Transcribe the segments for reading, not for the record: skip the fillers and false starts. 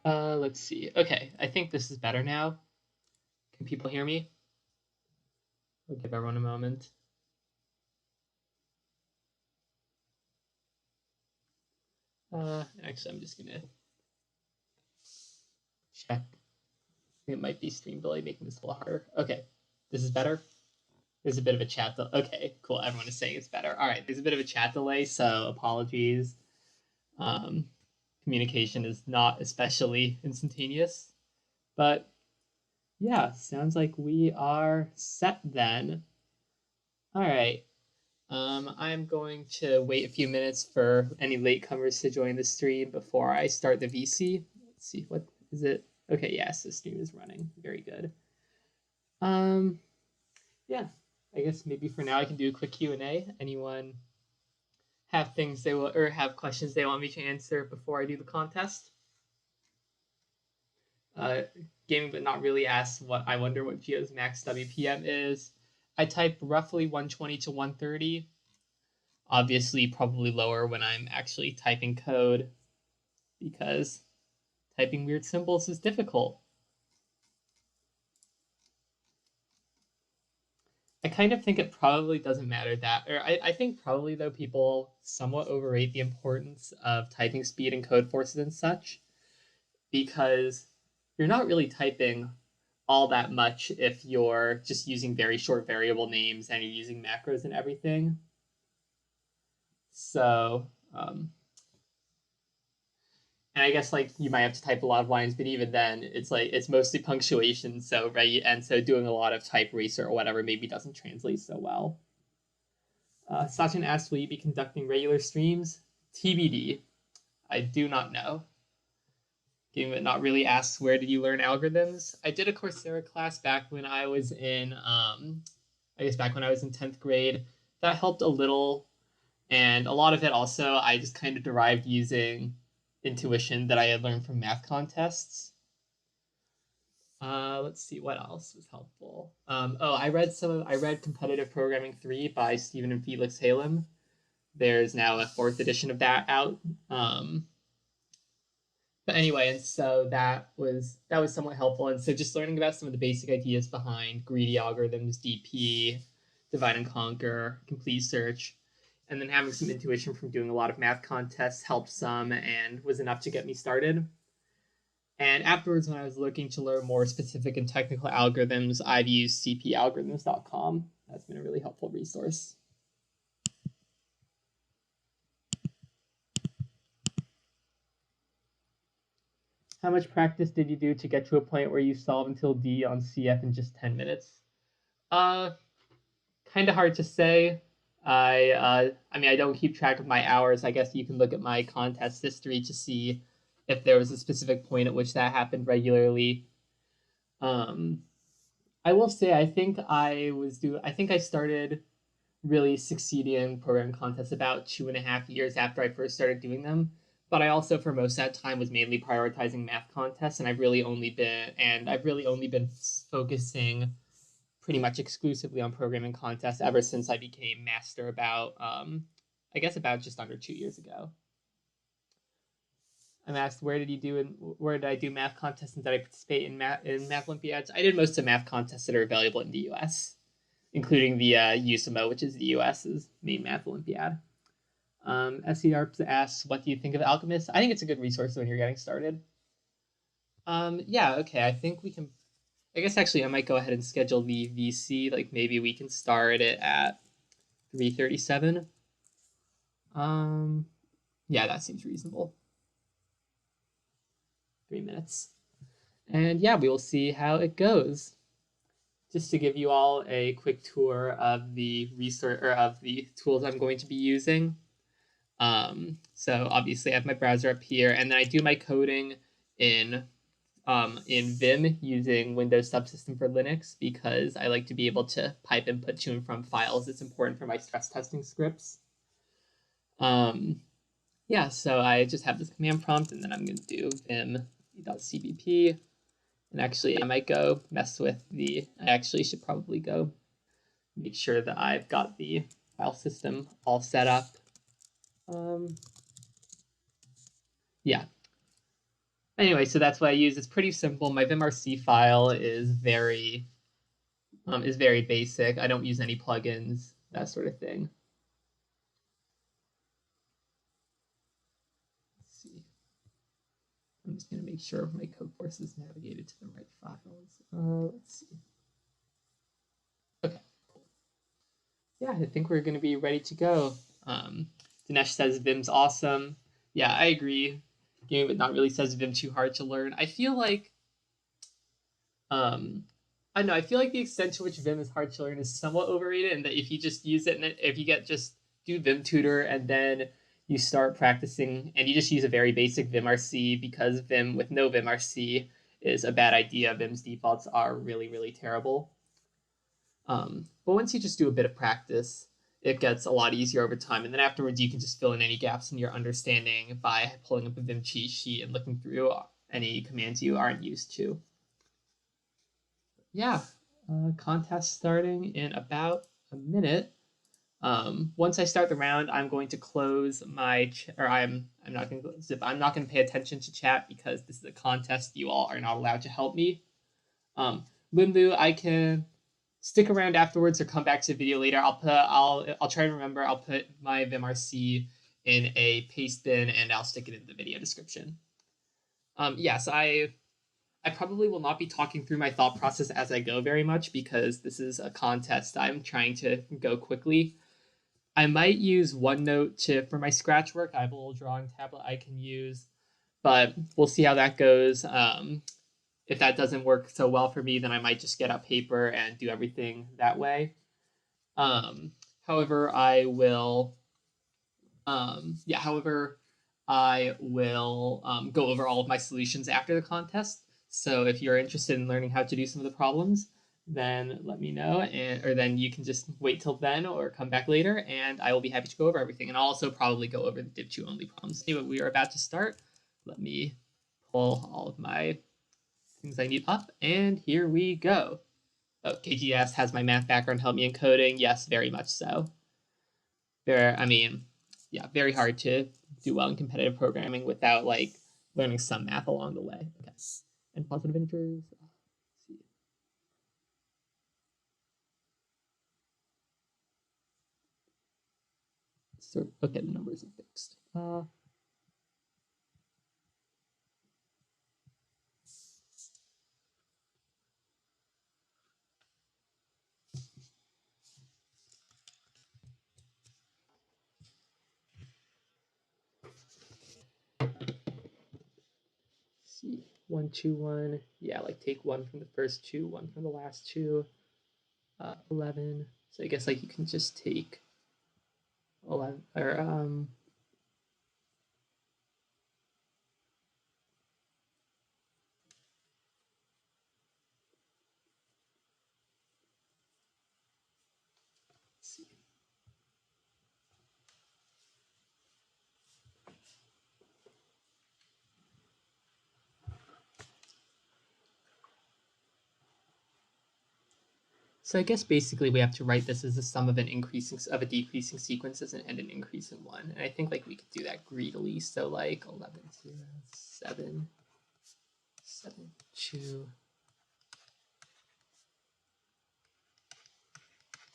Let's see. Okay, I think this is better now. Can people hear me? I'll give everyone a moment. Actually, I'm just gonna check. It might be stream delay making this a little harder. Okay, this is better. There's a bit of a chat delay. Okay, cool. Everyone is saying it's better. All right, there's a bit of a chat delay, so apologies. Um, Communication is not especially instantaneous, but yeah, sounds like we are set then. All right. I'm going to wait a few minutes for any latecomers to join the stream before I start the VC. Let's see, what is it? Okay, yes, the stream is running. Very good. Um, yeah, I guess maybe for now I can do a quick Q&A. Anyone have things they will or have questions they want me to answer before I do the contest? Uh, Gaming but not really asks what I wonder what Geo's max WPM is. I type roughly 120 to 130. Obviously, probably lower when I'm actually typing code because typing weird symbols is difficult. I kind of think it probably doesn't matter that, or I think probably though people somewhat overrate the importance of typing speed and Codeforces and such because you're not really typing all that much if you're just using very short variable names and you're using macros and everything. So, and I guess like you might have to type a lot of lines, but even then, it's like it's mostly punctuation. So right, and so doing a lot of type racer or whatever maybe doesn't translate so well. Sachin asks, "Will you be conducting regular streams?" TBD. I do not know. Game that not really asks, "Where did you learn algorithms?" I did a Coursera class back when I was in, I guess back when I was in 10th grade. That helped a little, and a lot of it also I just kind of derived using intuition that I had learned from math contests. Let's see what else was helpful. I read Competitive Programming 3 by Stephen and Felix Halem. There's now a fourth edition of that out. But anyway, and so that was somewhat helpful. And so just learning about some of the basic ideas behind greedy algorithms, DP, divide and conquer, complete search, and then having some intuition from doing a lot of math contests helped some and was enough to get me started. And afterwards, when I was looking to learn more specific and technical algorithms, I've used cpalgorithms.com. That's been a really helpful resource. How much practice did you do to get to a point where you solve until D on CF in just 10 minutes? Uh, Kind of hard to say. I mean, I don't keep track of my hours. I guess you can look at my contest history to see if there was a specific point at which that happened regularly. Um, I will say, I think I started really succeeding in programming contests about 2.5 years after I first started doing them. But I also, for most of that time, was mainly prioritizing math contests, and I've really only been focusing pretty much exclusively on programming contests ever since I became master about, I guess, about just under 2 years ago. I'm asked where did I do math contests and did I participate in math Olympiads? I did most of math contests that are available in the U.S., including the USMO, which is the U.S.'s main math Olympiad. SER asks, what do you think of Alchemist? I think it's a good resource when you're getting started. Yeah, okay. I think we can. I guess actually I might go ahead and schedule the VC. Like maybe we can start it at 3:37. Yeah, that seems reasonable. 3 minutes. And yeah, we will see how it goes. Just to give you all a quick tour of the resource or of the tools I'm going to be using. So obviously I have my browser up here, and then I do my coding in Vim using Windows Subsystem for Linux because I like to be able to pipe input to and from files. It's important for my stress testing scripts. Yeah, so I just have this command prompt, and then I'm going to do vim.cbp. And actually, I might go mess with I actually should probably go make sure that I've got the file system all set up. Yeah. Anyway, so that's what I use. It's pretty simple. My vimrc file is very basic. I don't use any plugins, that sort of thing. Let's see. I'm just going to make sure my Codeforces navigated to the right files. Let's see. Okay, cool. Yeah, I think we're going to be ready to go. Dinesh says Vim's awesome. Yeah, I agree. Game but not really says Vim too hard to learn. I feel like I don't know. I feel like the extent to which Vim is hard to learn is somewhat overrated, and that if you just use it, and if you get just do Vim tutor and then you start practicing and you just use a very basic vimrc, because Vim with no vimrc is a bad idea. Vim's defaults are really, really terrible. But once you just do a bit of practice, it gets a lot easier over time. And then afterwards, you can just fill in any gaps in your understanding by pulling up a Vim cheat sheet and looking through any commands you aren't used to. Yeah, contest starting in about a minute. Once I start the round, I'm going to close my I'm not going to I'm not going to pay attention to chat because this is a contest. You all are not allowed to help me. Limbu, I can stick around afterwards or come back to the video later. I'll try to remember. I'll put my vimrc in a paste bin and I'll stick it in the video description. Yes, I probably will not be talking through my thought process as I go very much because this is a contest. I'm trying to go quickly. I might use OneNote for my scratch work. I have a little drawing tablet I can use, but we'll see how that goes. If that doesn't work so well for me, then I might just get out paper and do everything that way. However, I will go over all of my solutions after the contest. So if you're interested in learning how to do some of the problems, then let me know, or then you can just wait till then or come back later, and I will be happy to go over everything. And I'll also probably go over the div2 only problems. Anyway, we are about to start. Let me pull all of my things I need up, and here we go. Oh, KGS has my math background, help me in coding. Yes, very much so. Very hard to do well in competitive programming without like learning some math along the way. Okay. And positive integers. So okay, the numbers are fixed. See, 1, 2, 1. Yeah, like take 1 from the first 2, 1 from the last 2. 11. So I guess like you can just take 11 or see. So I guess basically we have to write this as the sum of a decreasing sequences and an increase in 1. And I think like we could do that greedily. So like 11, 0, 7, 7, 2.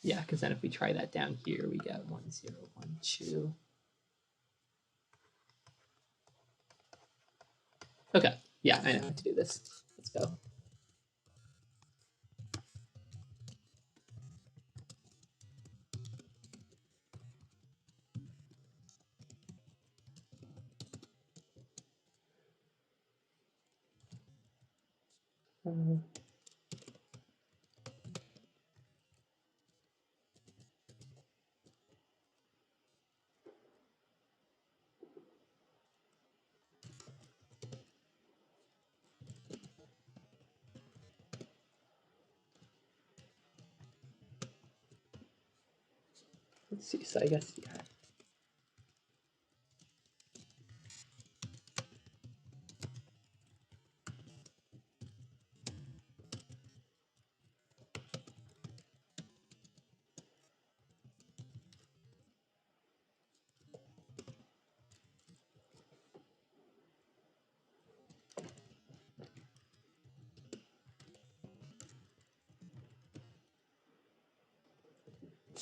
Yeah, because then if we try that down here, we get 1, 0, 1, 2. Okay, yeah, I know how to do this. Let's go. Let's see, so I guess, yeah.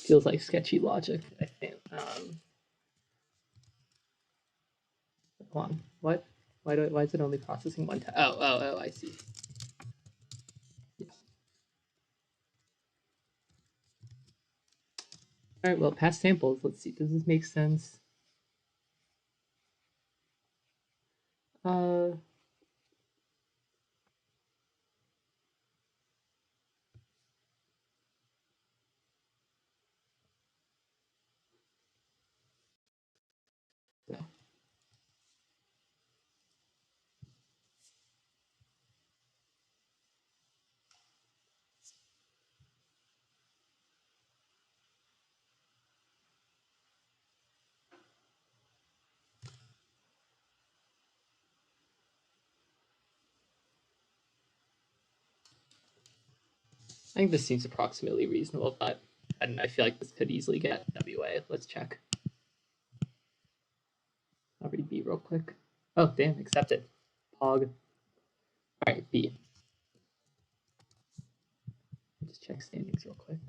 Feels like sketchy logic, I think. Hold on. What? Why is it only processing one time? Oh, I see. Yeah. All right, well, past samples. Let's see. Does this make sense? Uh, no. I think this seems approximately reasonable, but I don't know. I feel like this could easily get WA. Let's check. I'll read B real quick. Oh, damn, accepted. Pog. All right, B. Just check standings real quick.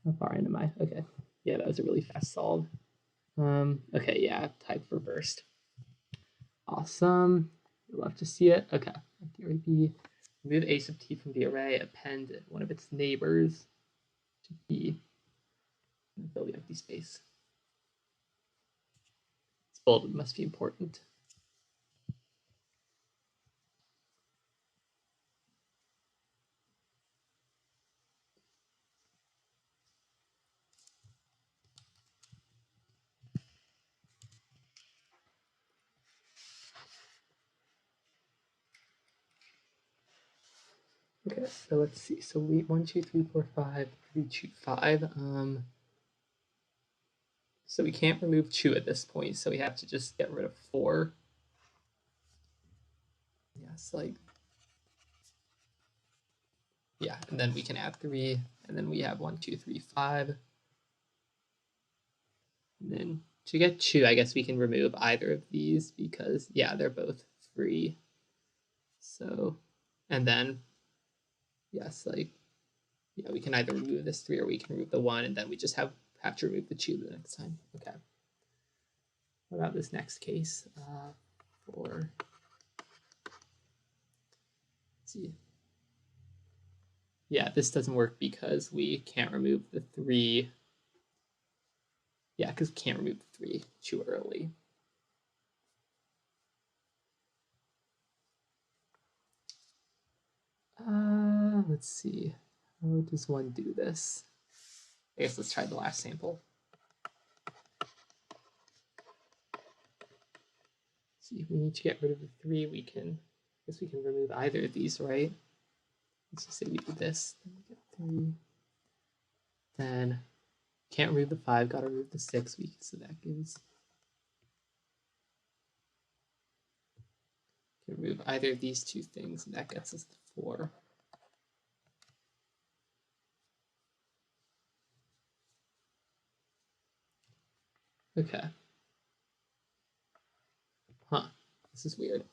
How far in am I? Okay. Yeah, that was a really fast solve. Okay, yeah, type for first. Awesome. You'll love to see it. Okay. Theory B. Remove A sub t from the array, append one of its neighbors to B. Fill the empty space. It's bold, it must be important. Okay, so let's see. So we 1, 2, 3, 4, 5, 3, 2, 5. So we can't remove 2 at this point, so we have to just get rid of 4. Yes, like yeah, and then we can add 3, and then we have 1, 2, 3, 5. And then to get 2, I guess we can remove either of these because yeah, they're both free. So, and then yes, like yeah, we can either remove this 3 or we can remove the 1, and then we just have to remove the 2 the next time. Okay. What about this next case? For let's see. Yeah, this doesn't work because we can't remove the 3. Yeah, because we can't remove the 3 too early. Let's see. How does one do this? I guess let's try the last sample. See, we need to get rid of the 3. We can, I guess we can remove either of these, right? Let's just say we do this. Then we get 3. Then can't remove the 5. Got to remove the 6. So that gives. Can remove either of these 2 things, and that gets us the 4. Okay. Huh. This is weird.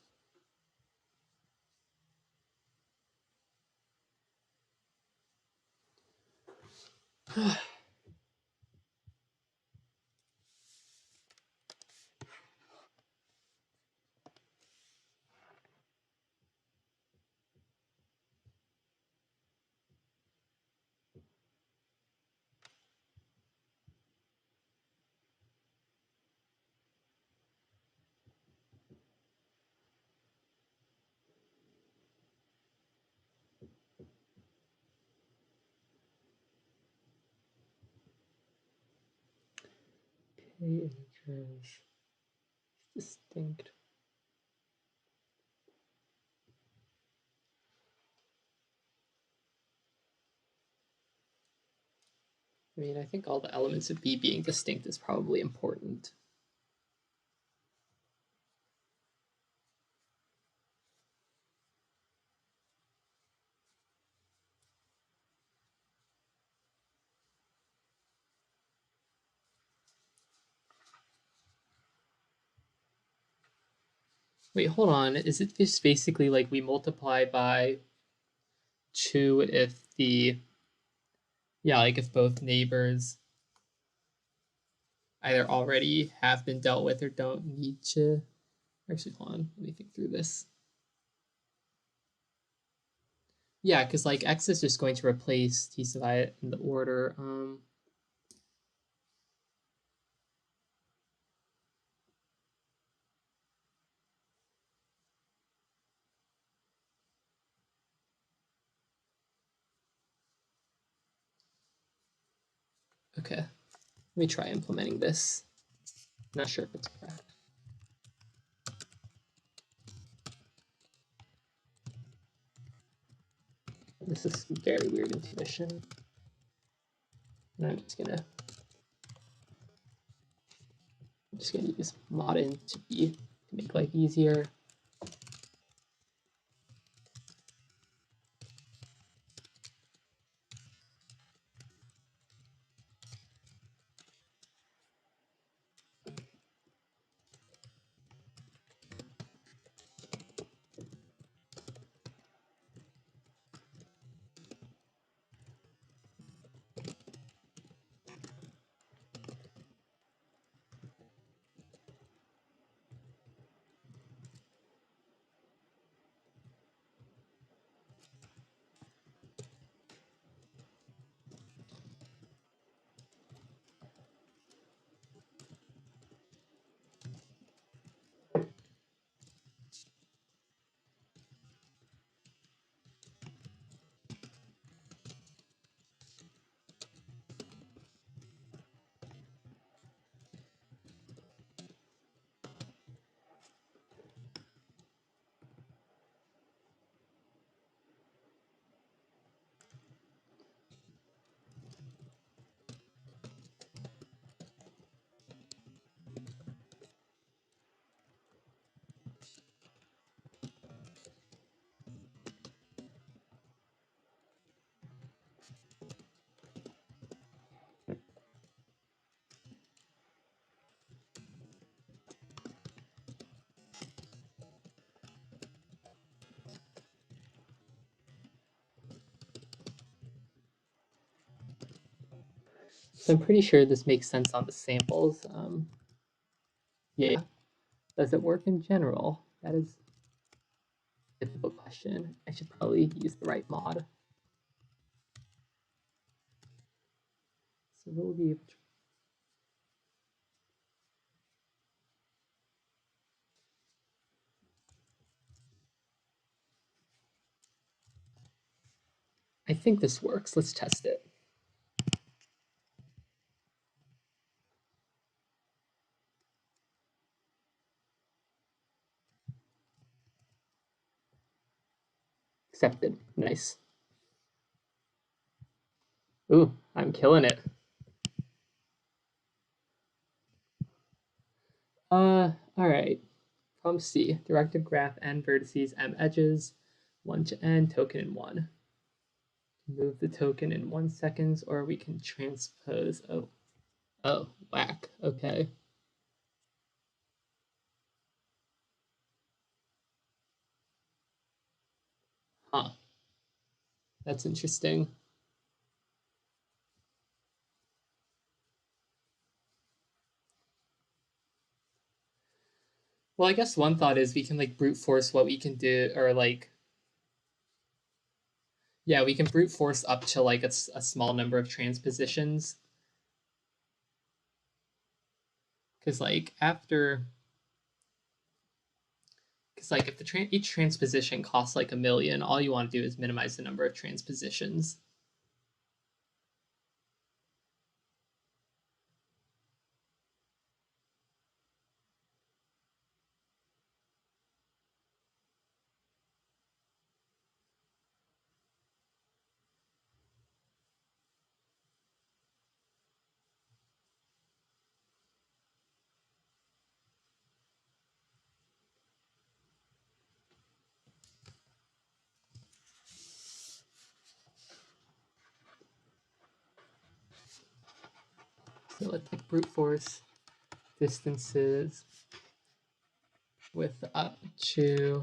K integers distinct. I mean, I think all the elements of B being distinct is probably important. Wait, hold on. Is it just basically like we multiply by 2 if the Yeah, like if both neighbors either already have been dealt with or don't need to. Actually, hold on. Let me think through this. Yeah, because like X is just going to replace T sub I in the order. Okay, let me try implementing this. Not sure if it's correct. This is very weird intuition. And I'm just gonna use modin to make life easier. So I'm pretty sure this makes sense on the samples. Yeah. Does it work in general? That is a difficult question. I should probably use the right mod. So we'll be able to. I think this works. Let's test it. Accepted. Nice. Ooh, I'm killing it. All right. Problem C. Directed graph n vertices, m edges, 1 to n, token in 1. Move the token in 1 second, or we can transpose. Oh, whack. Okay. Huh. That's interesting. Well, I guess one thought is we can like brute force what we can do, or like, yeah, we can brute force up to like a small number of transpositions. Because like if each transposition costs like 1,000,000, all you want to do is minimize the number of transpositions. So let's like brute force distances with up to,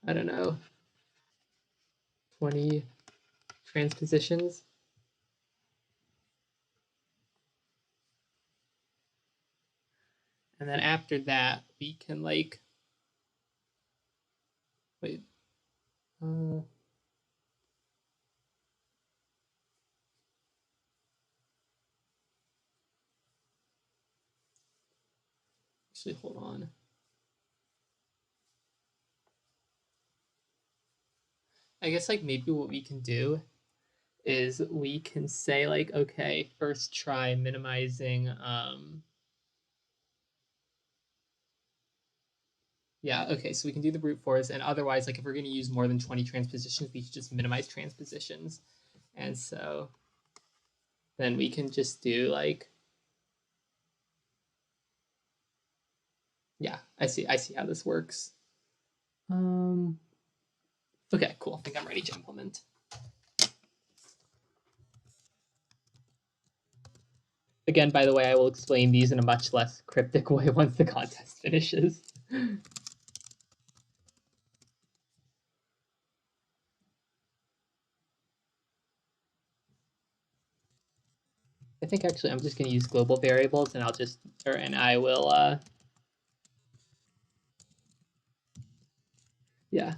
I don't know, 20 transpositions. And then after that, we can like, wait, actually, hold on. I guess like maybe what we can do is we can say like, okay, first try minimizing, yeah, okay, so we can do the brute force, and otherwise, like if we're going to use more than 20 transpositions, we should just minimize transpositions. And so then we can just do like, yeah, I see how this works. Okay, cool. I think I'm ready to implement. Again, by the way, I will explain these in a much less cryptic way once the contest finishes. I think actually I'm just going to use global variables, and I will, yeah,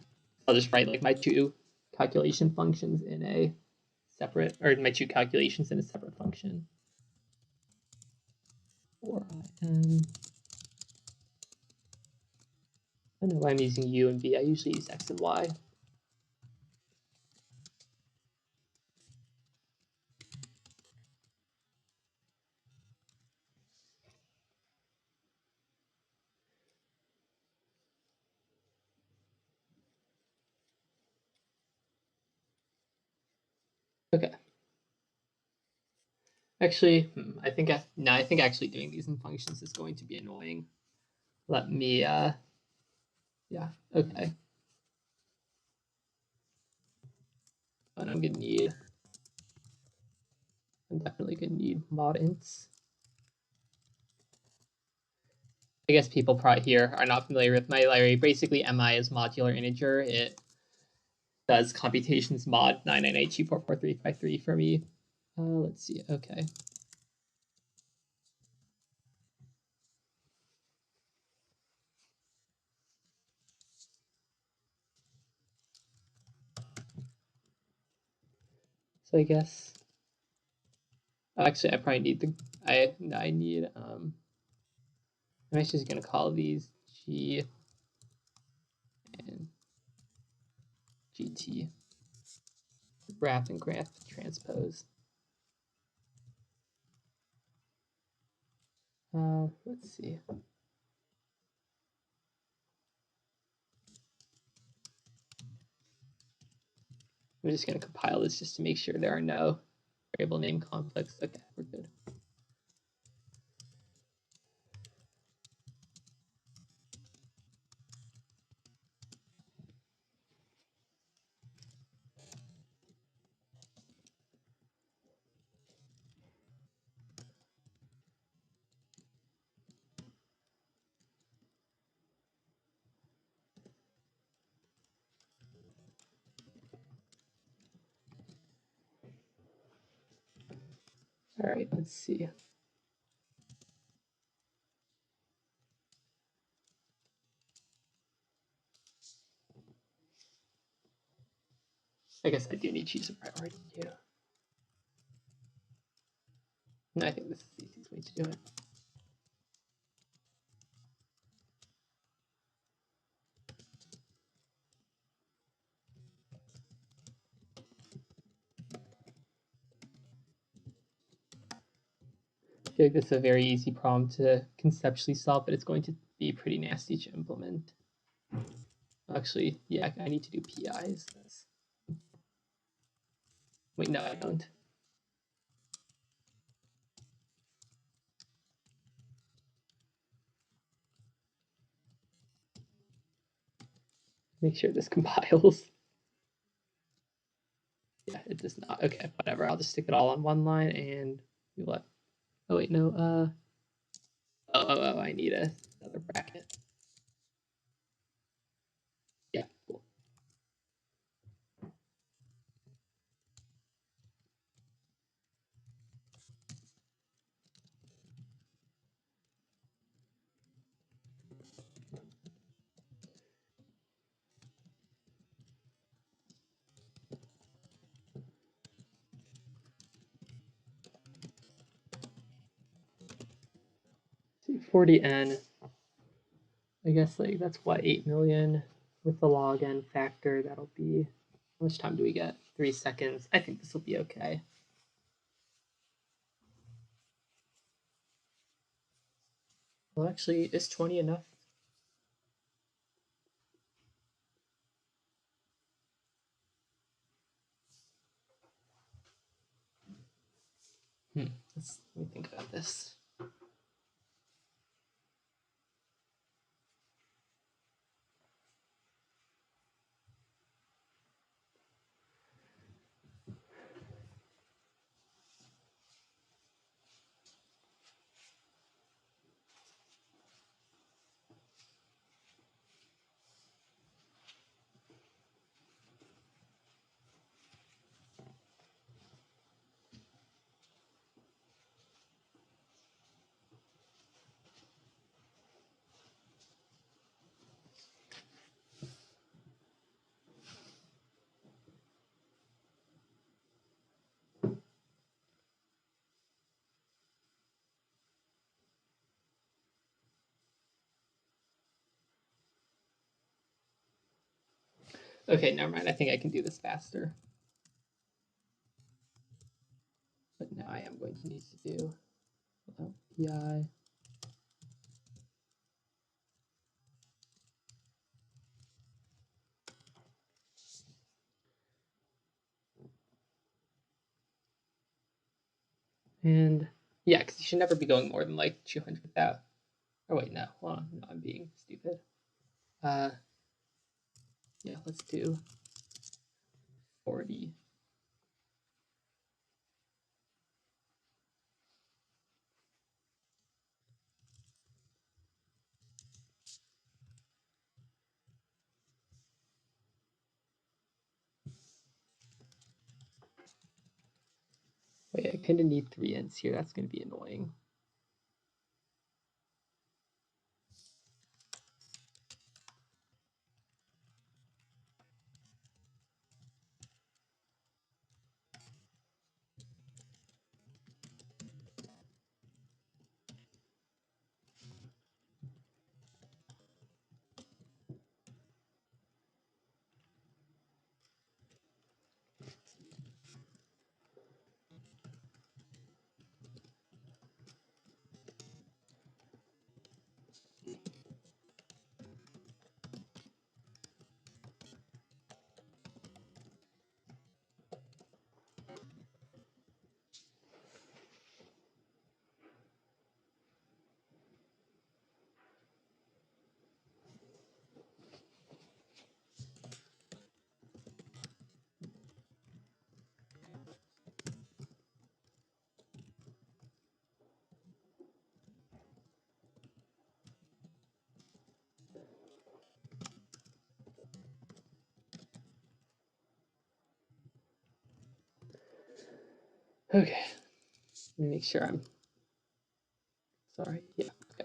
I'll just write like my two calculation functions in a separate, or my two calculations in a separate function. Or I don't know why I'm using u and v. I usually use x and y. Okay. Actually, I think actually doing these in functions is going to be annoying. Let me, yeah, okay. But I'm definitely gonna need mod ints. I guess people probably here are not familiar with my library. Basically, mi is modular integer. It does computations mod 998244353 for me. Let's see. Okay. So I guess. Oh, actually, I probably need I need. I'm actually just gonna call these G and GT. Graph and graph transpose. Let's see. I'm just going to compile this just to make sure there are no variable name conflicts. Okay, we're good. All right, let's see. I guess I do need to use a priority too. No, I think this is the easiest way to do it. I feel like this is a very easy problem to conceptually solve, but it's going to be pretty nasty to implement. Actually, yeah, I need to do PIs. Wait, no, I don't. Make sure this compiles. Yeah, it does not. Okay, whatever. I'll just stick it all on one line and what? Oh wait, no. I need another bracket. Yeah, cool. 40n. I guess like that's what, 8 million with the log n factor. That'll be, how much time do we get? 3 seconds. I think this will be okay. Well, actually, is 20 enough? Let me think about this. Okay, never mind. I think I can do this faster. But now I am going to need to do PI. And yeah, because you should never be going more than like 200,000. Oh wait, no. Hold on. No, I'm being stupid. Yeah, let's do 40. Wait, I kind of need 3 ends here. That's going to be annoying. Okay. Let me make sure I'm sorry. Yeah. Okay.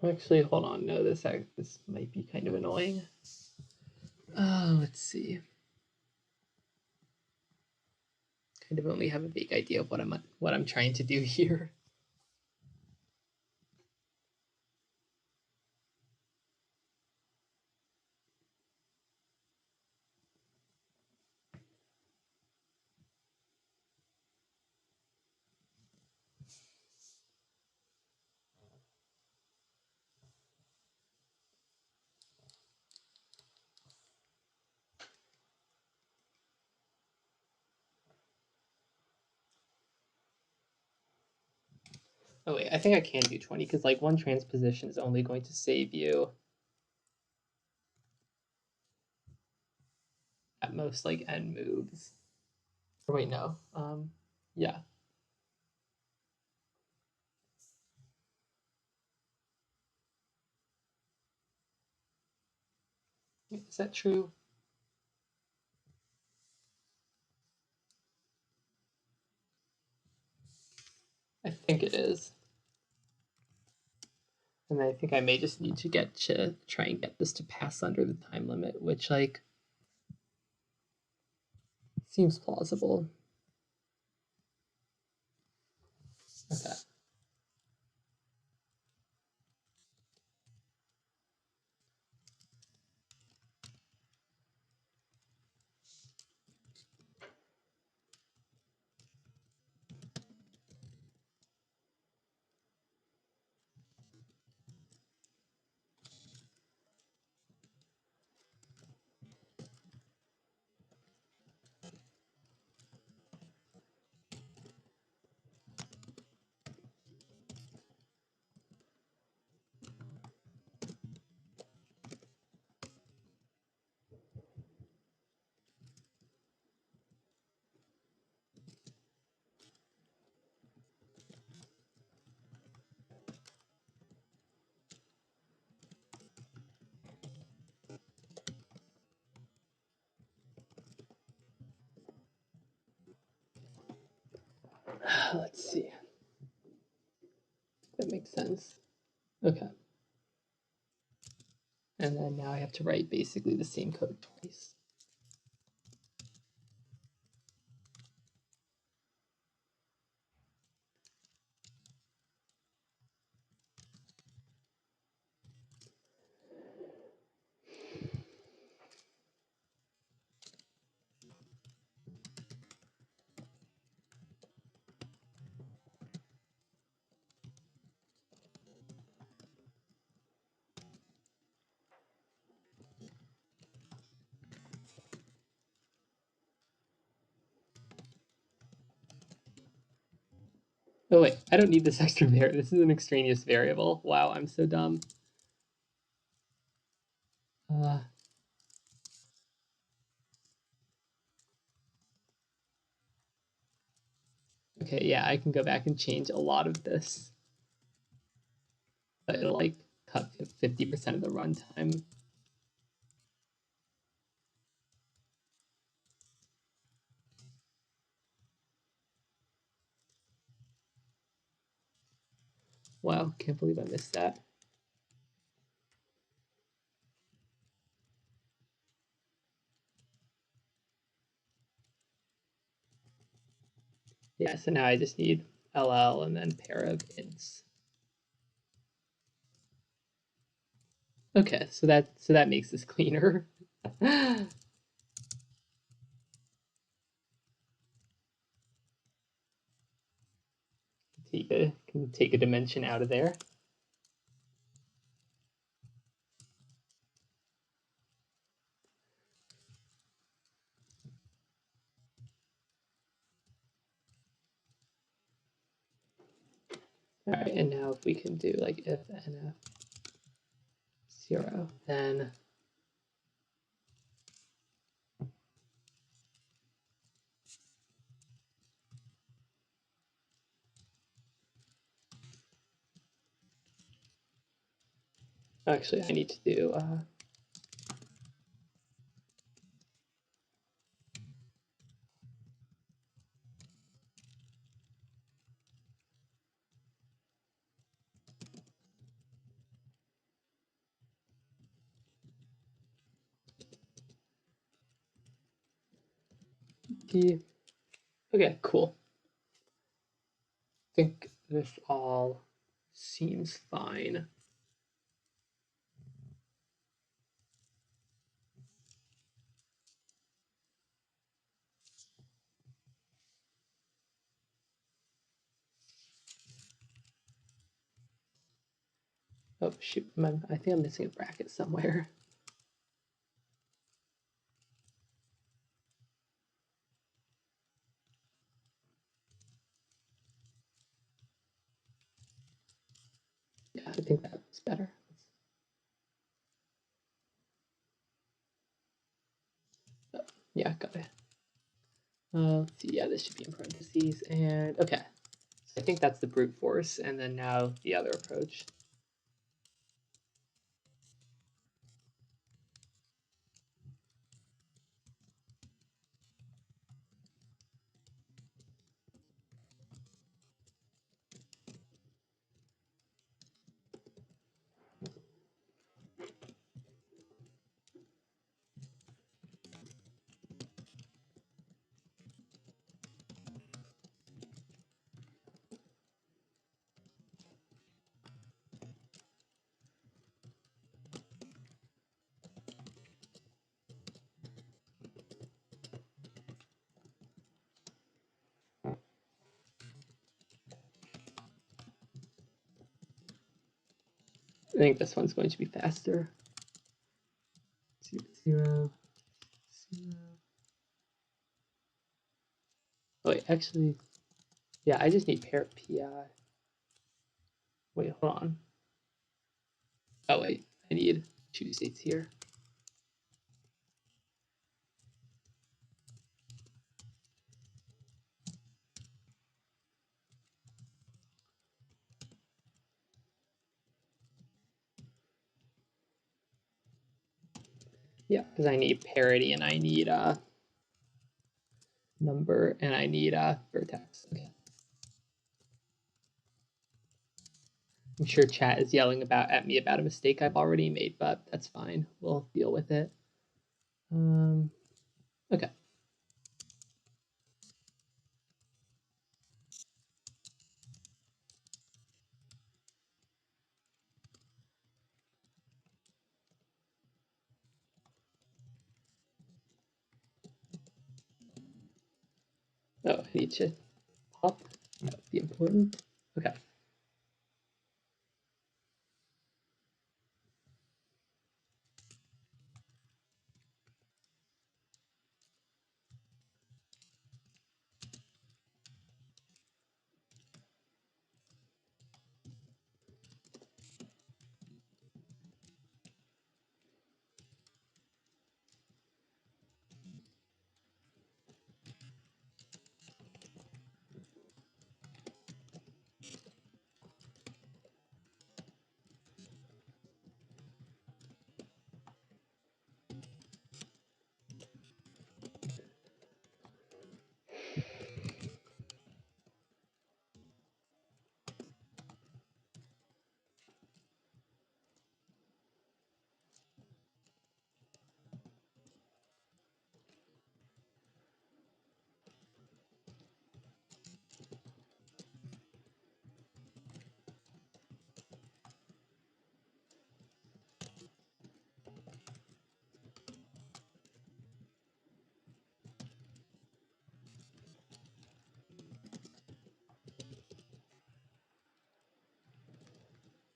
Actually, hold on. No, this might be kind of annoying. Let's see. Kind of only have a vague idea of what I'm trying to do here. Oh wait, I think I can do 20 because like one transposition is only going to save you at most like n moves. Or wait, no. Yeah. Is that true? I think it is. And I think I may just need to try and get this to pass under the time limit, which like seems plausible. Okay. Let's see. That makes sense. Okay. And then now I have to write basically the same code twice. Oh wait, I don't need this extra variable. This is an extraneous variable. Wow, I'm so dumb. Uh, okay, yeah, I can go back and change a lot of this. But it'll like cut 50% of the runtime. Wow, can't believe I missed that. Yeah, so now I just need LL and then pair of ints. Okay, so that makes this cleaner. Can take a dimension out of there. All right, and now if we can do like if nf 0, then actually I need to do D. Okay, cool. I think this all seems fine. Oh shoot, I think I'm missing a bracket somewhere. I think that was better. Yeah, got it. Let's see, yeah, this should be in parentheses, and okay. So I think that's the brute force, and then now the other approach. I think this one's going to be faster. 0, 0, 0. Oh wait, actually, yeah, I just need pair PI. Wait, hold on. Oh wait, I need 2 states here. Yeah, because I need parity and I need number and I need vertex. Okay. I'm sure chat is yelling at me about a mistake I've already made, but that's fine. We'll deal with it. Okay. Oh, I need to pop. That would be important. Okay.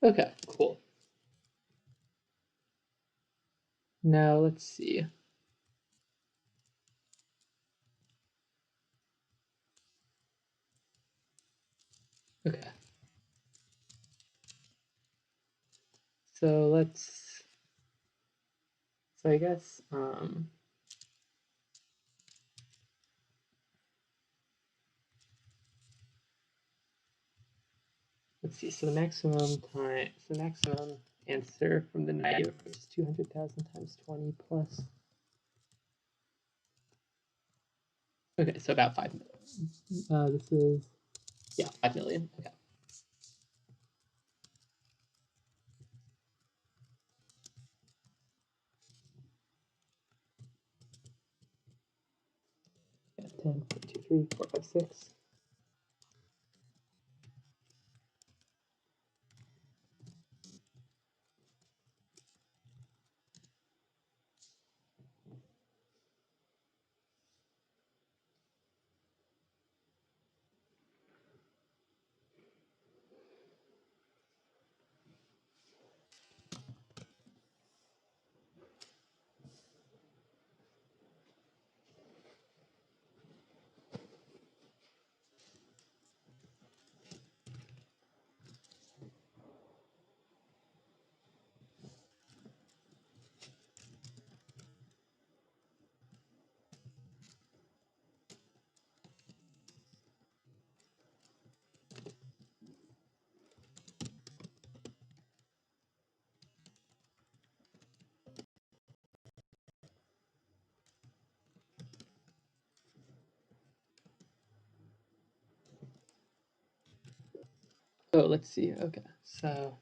Okay, cool. Now let's see. Okay. So I guess let's see. So the maximum answer from the negative is 200,000 times 20 plus. Okay, so about 5 million. This is, yeah, 5 million. Okay. Yeah, 10, 2, 3, 4, 5, 6. Oh, let's see. Okay, so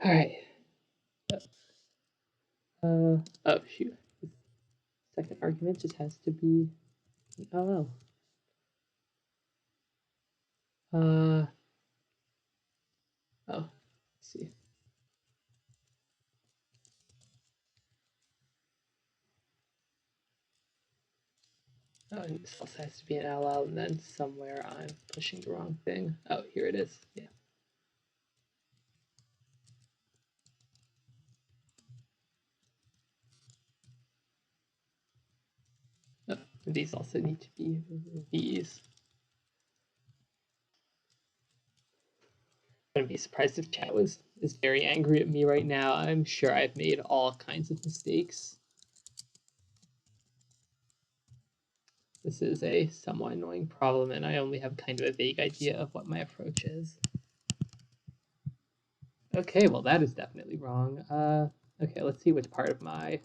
all right. Oh shoot. Second argument just has to be an LL. Oh, let's see. Oh, and this also has to be an LL, and then somewhere I'm pushing the wrong thing. Oh, here it is. Yeah. Oh, and these also need to be V's. I wouldn't be surprised if chat is very angry at me right now. I'm sure I've made all kinds of mistakes. This is a somewhat annoying problem, and I only have kind of a vague idea of what my approach is. Okay, well that is definitely wrong. Okay, let's see which part of my...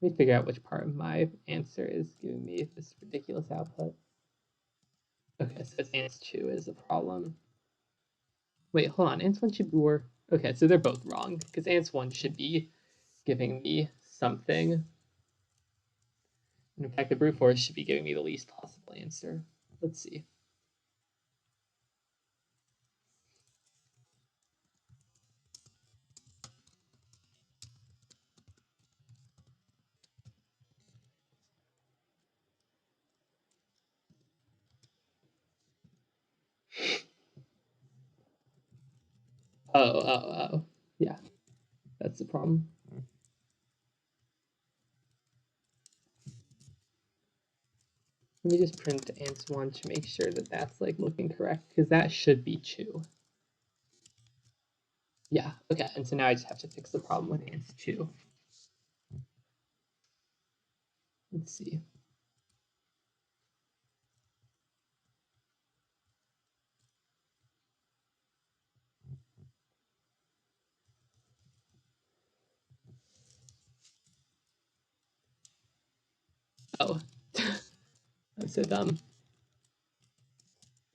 Let me figure out which part of my answer is giving me this ridiculous output. Okay, so it's ans2 is a problem. Wait, hold on. ans1 should be more... Okay, so they're both wrong, because ans1 should be giving me something. And in fact, the brute force should be giving me the least possible answer. Let's see. Oh. Yeah, that's the problem. Let me just print ans1 to make sure that that's like looking correct, because that should be 2. Yeah, okay, and so now I just have to fix the problem with ans2. Let's see. Oh, I'm so dumb.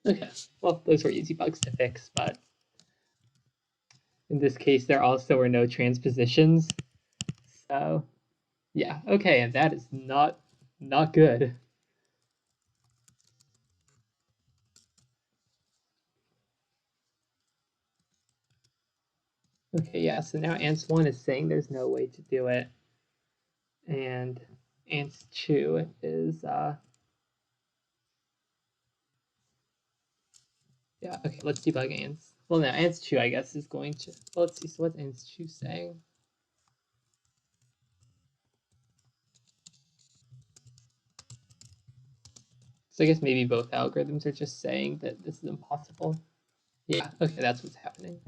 Okay, well, those were easy bugs to fix, but in this case, there also were no transpositions. So, yeah, okay, and that is not good. Okay, yeah, so now ans1 is saying there's no way to do it. And ans2 is, yeah, okay, let's debug ans. Well, now ans2, I guess, is going to, well, let's see, so what's ans2 saying? So I guess maybe both algorithms are just saying that this is impossible. Yeah, okay, that's what's happening.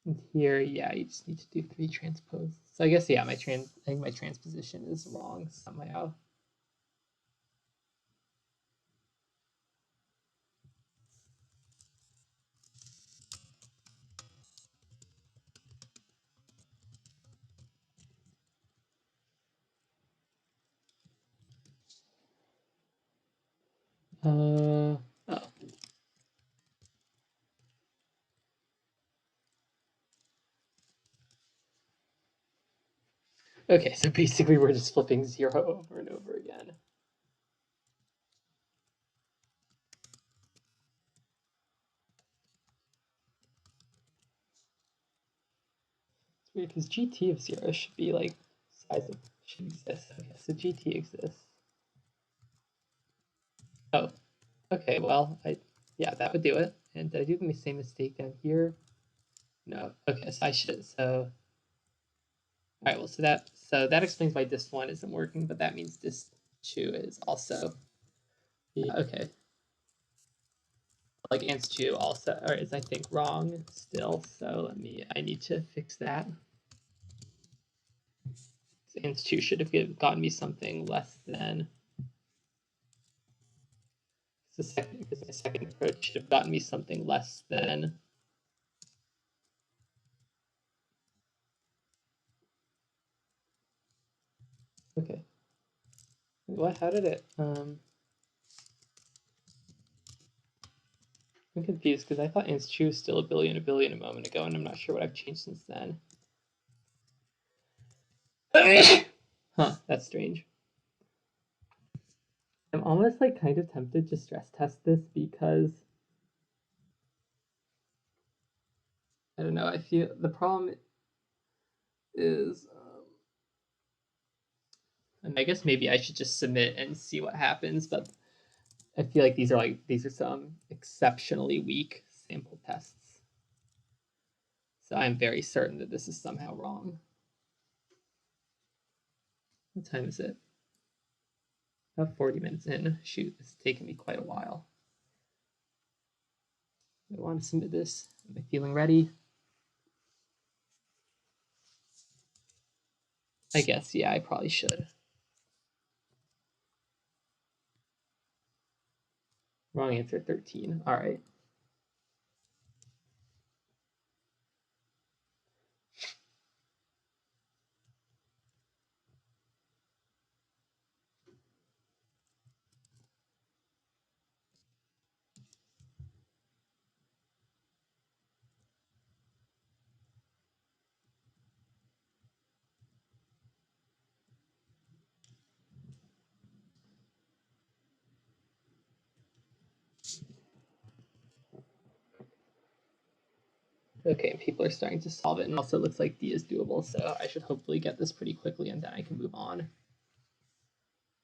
And here, yeah, you just need to do 3 transpose. So I guess, yeah, I think my transposition is wrong somehow. Oh. Okay, so basically we're just flipping 0 over and over again. It's weird because GT of 0 should be like size of should exist. Okay, so GT exists. Oh, okay, well, yeah, that would do it. And did I do the same mistake down here? No. Okay, so I should. So all right, well, so that explains why this one isn't working, but that means this 2 is also. Yeah, okay. Like ans 2 also, or is I think wrong still. So I need to fix that. So ans 2 should have gotten me something less than. Because my second approach should have gotten me something less than. Okay. What? How did it? I'm confused because I thought ans 2 was still a billion a moment ago, and I'm not sure what I've changed since then. Huh, that's strange. I'm almost like kind of tempted to stress test this because I don't know. I feel the problem is, and I guess maybe I should just submit and see what happens. But I feel like these are some exceptionally weak sample tests. So I'm very certain that this is somehow wrong. What time is it? About 40 minutes in. Shoot, it's taken me quite a while. I want to submit this. Am I feeling ready? I guess, yeah, I probably should. Wrong answer, 13. All right. Okay, people are starting to solve it, and also it looks like D is doable, so I should hopefully get this pretty quickly, and then I can move on.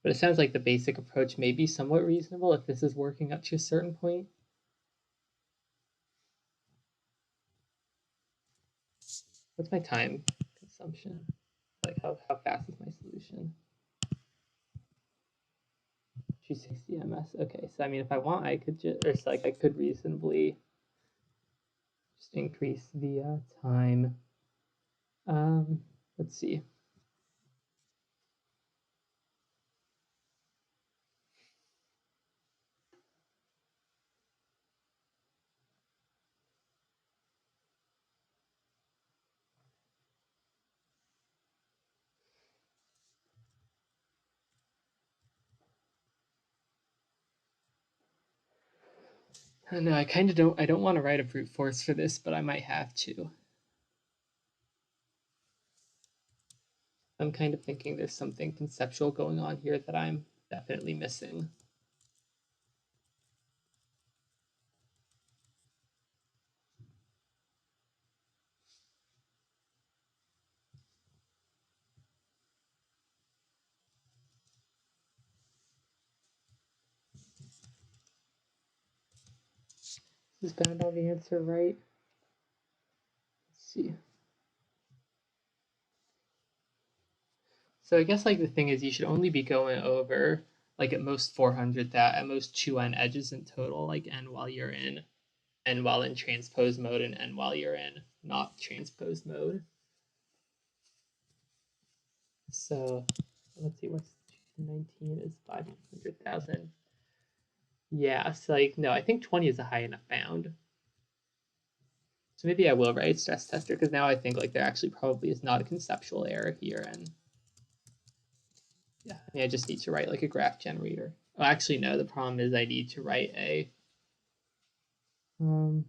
But it sounds like the basic approach may be somewhat reasonable if this is working up to a certain point. What's my time consumption? Like how fast is my solution? 260 ms. Okay, so I mean, if I want, I could just, or like I could reasonably just increase the time. Let's see. No, I kind of don't. I don't want to write a brute force for this, but I might have to. I'm kind of thinking there's something conceptual going on here that I'm definitely missing. Is bound on the answer right? Let's see. So I guess like the thing is you should only be going over like at most 400 that at most 2n edges in total, like n while you're in, n while in transpose mode, and n while you're in not transpose mode. So let's see, what's 19 is 500,000. Yeah, so like no, I think 20 is a high enough bound. So maybe I will write stress tester because now I think like there actually probably is not a conceptual error here, and yeah, I just need to write like a graph generator. Oh, actually, no. The problem is I need to write a oh,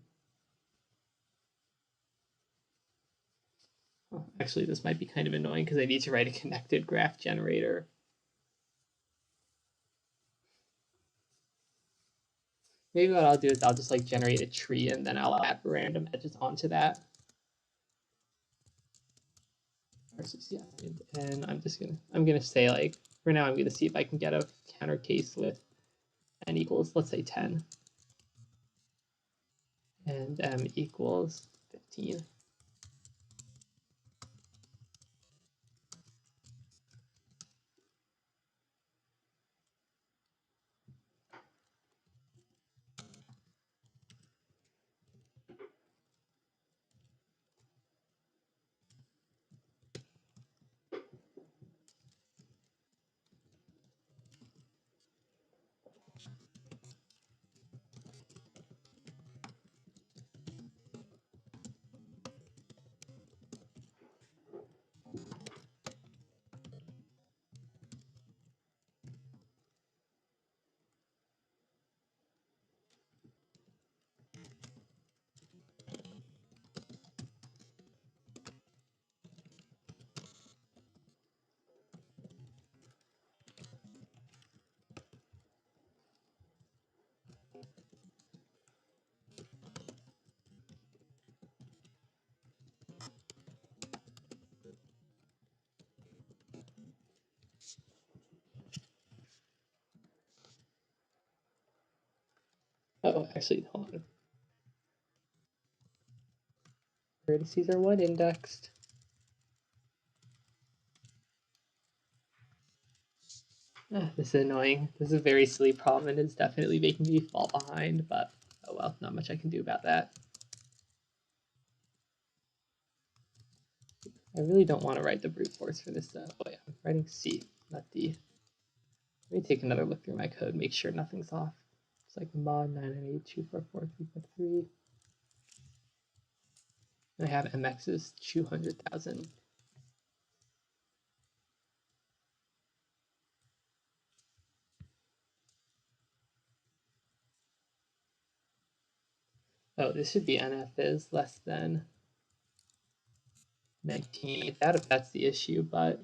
actually, this might be kind of annoying because I need to write a connected graph generator. Maybe what I'll do is I'll just like generate a tree and then I'll add random edges onto that. Yeah, and I'm gonna say like for now I'm gonna see if I can get a counter case with n equals, let's say 10, and m equals 15. Oh, actually, hold on. Vertices are what indexed? This is annoying. This is a very silly problem and it's definitely making me fall behind, but oh well, not much I can do about that. I really don't want to write the brute force for this though. Oh yeah, I'm writing C, not D. Let me take another look through my code, make sure nothing's off. It's like mod 998244353. I have MX's 200,000. Oh, this should be NF is less than 19. I doubt if that's the issue, but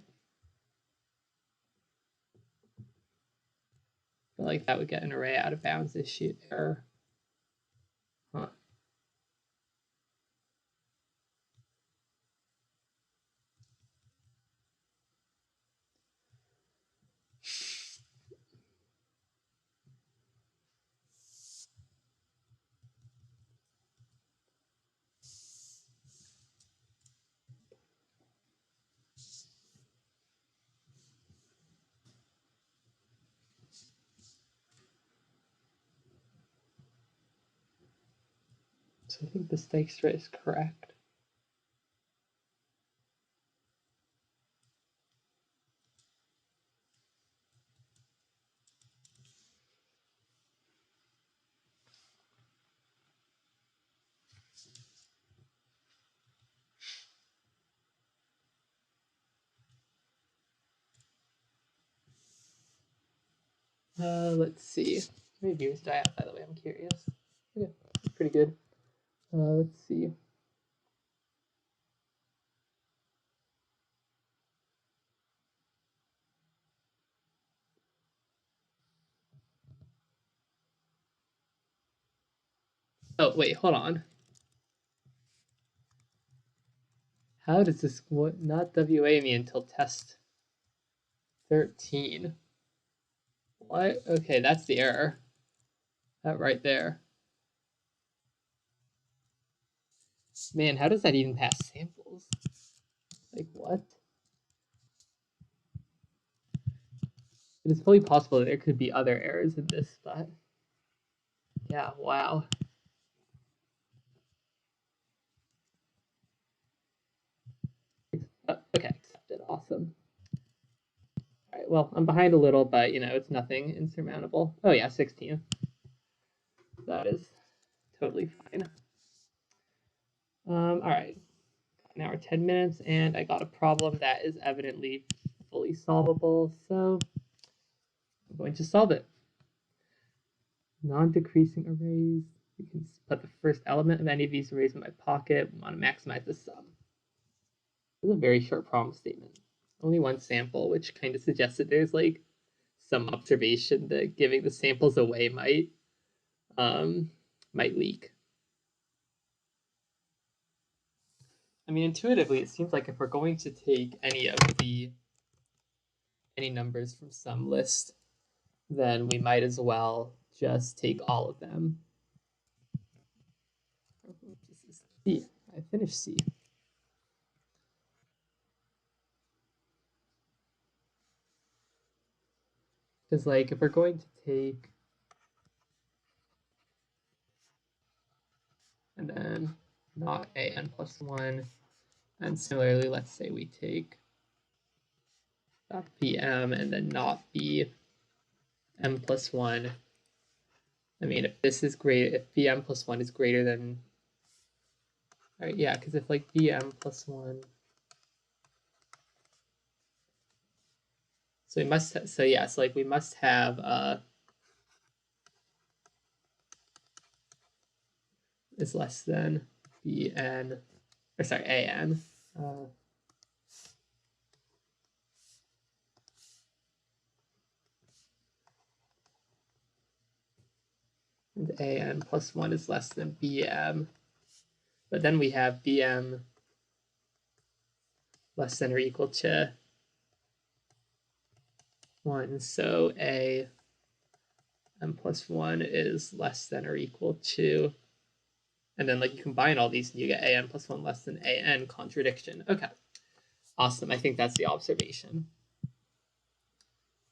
I feel like that would get an array out of bounds issue error. Huh. So I think the Dijkstra is correct. Let's see. How many viewers do I have, by the way? I'm curious. Okay, pretty good. Let's see. Oh, wait, hold on. How does this not WA me until test 13? What? Okay, that's the error. That right there. Man, how does that even pass samples? Like, what? It is fully possible that there could be other errors in this, but yeah, wow. Okay, accepted. Awesome. All right, well, I'm behind a little, but it's nothing insurmountable. Oh yeah, 16. That is totally fine. All right, an hour, 10 minutes, and I got a problem that is evidently fully solvable, so I'm going to solve it. non-decreasing arrays. We can put the first element of any of these arrays in my pocket. We want to maximize the sum. This is a very short problem statement. Only one sample, which kind of suggests that there's like some observation that giving the samples away might leak. I mean, intuitively, it seems like if we're going to take any numbers from some list, then we might as well just take all of them. This is C. I finished C. Because like if we're going to take and then not an plus 1, and similarly, let's say we take bm and then not b m plus 1. I mean, if this is great, if bm plus 1 is greater than, all right, yeah, because if like bm plus 1, so we must, so yeah, so like we must have is less than bn, or sorry, an. And an plus 1 is less than bm. But then we have bm less than or equal to 1. So a m plus 1 is less than or equal to, and then like you combine all these and you get an plus 1 less than an, contradiction. Okay, awesome. I think that's the observation.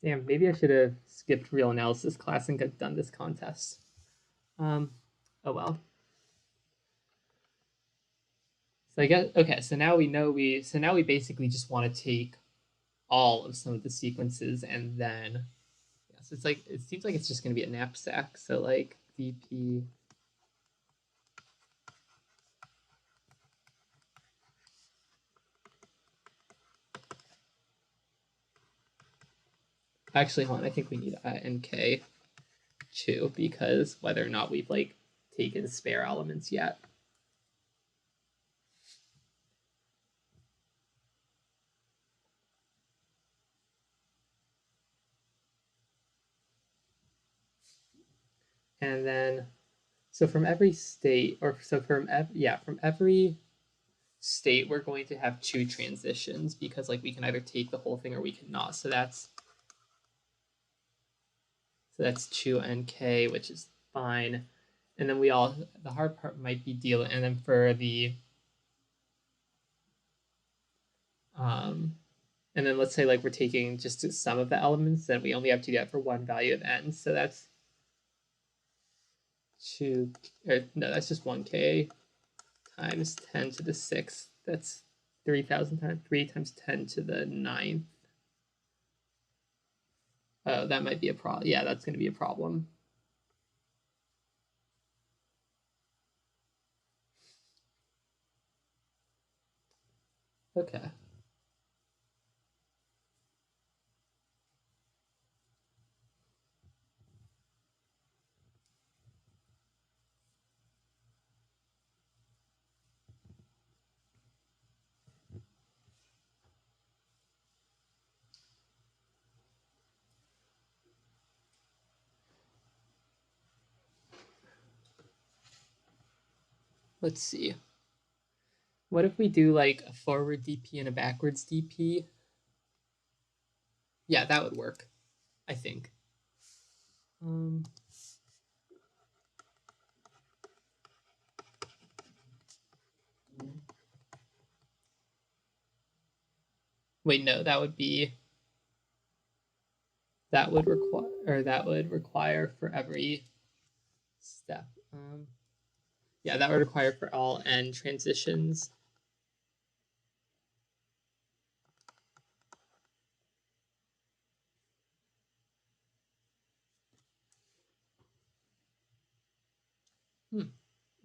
Damn, maybe I should have skipped real analysis class and done this contest. Oh well. So I guess, okay, so now we know so now we basically just want to take all of some of the sequences and then, yeah, so it's like, it seems like it's just going to be a knapsack. So like VP actually, hold on, I think we need NK too, because whether or not we've like taken spare elements yet. And then, so from every state, or so from every state, we're going to have 2 transitions, because like we can either take the whole thing or we cannot. So that's 2 NK, which is fine. And then the hard part might be dealing, and then for the and then let's say like we're taking just some of the elements, then we only have to do that for one value of n. So that's 2, or no, that's just 1k times 10 to the 6th. That's 3,000 times 3 times 10 to the 9th. Oh, that might be a problem. Yeah, that's going to be a problem. Okay. Let's see. What if we do like a forward DP and a backwards DP? Yeah, that would work, I think. Wait, no, that would require for every step. Yeah, that would require for all n transitions.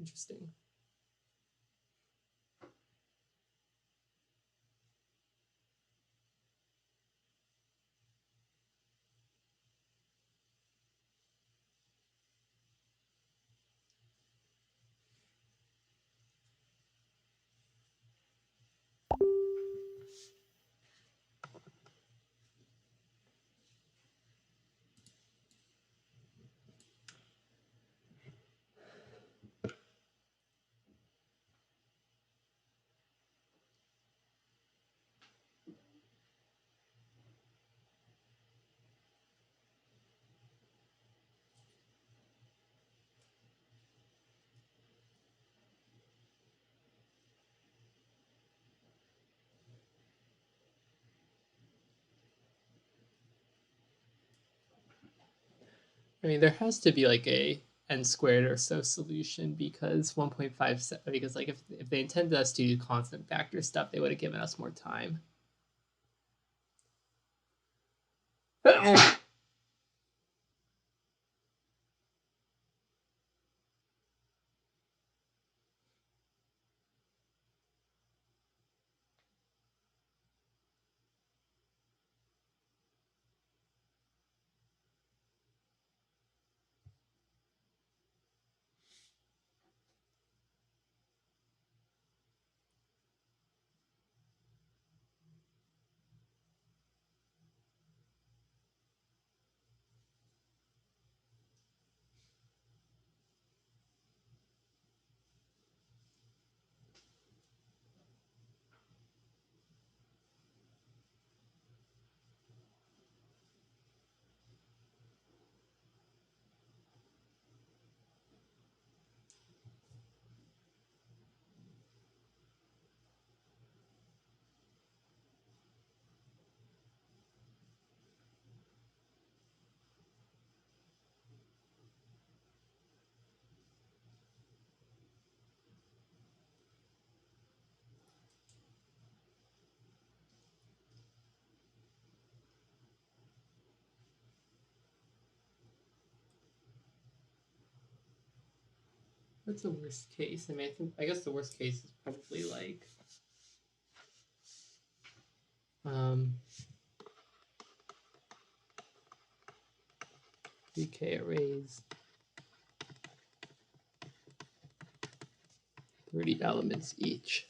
Interesting. I mean, there has to be like a n squared or so solution because 1.57, because like if they intended us to do constant factor stuff, they would have given us more time. What's the worst case? I mean, I guess the worst case is probably like um 3k arrays, 30 elements each.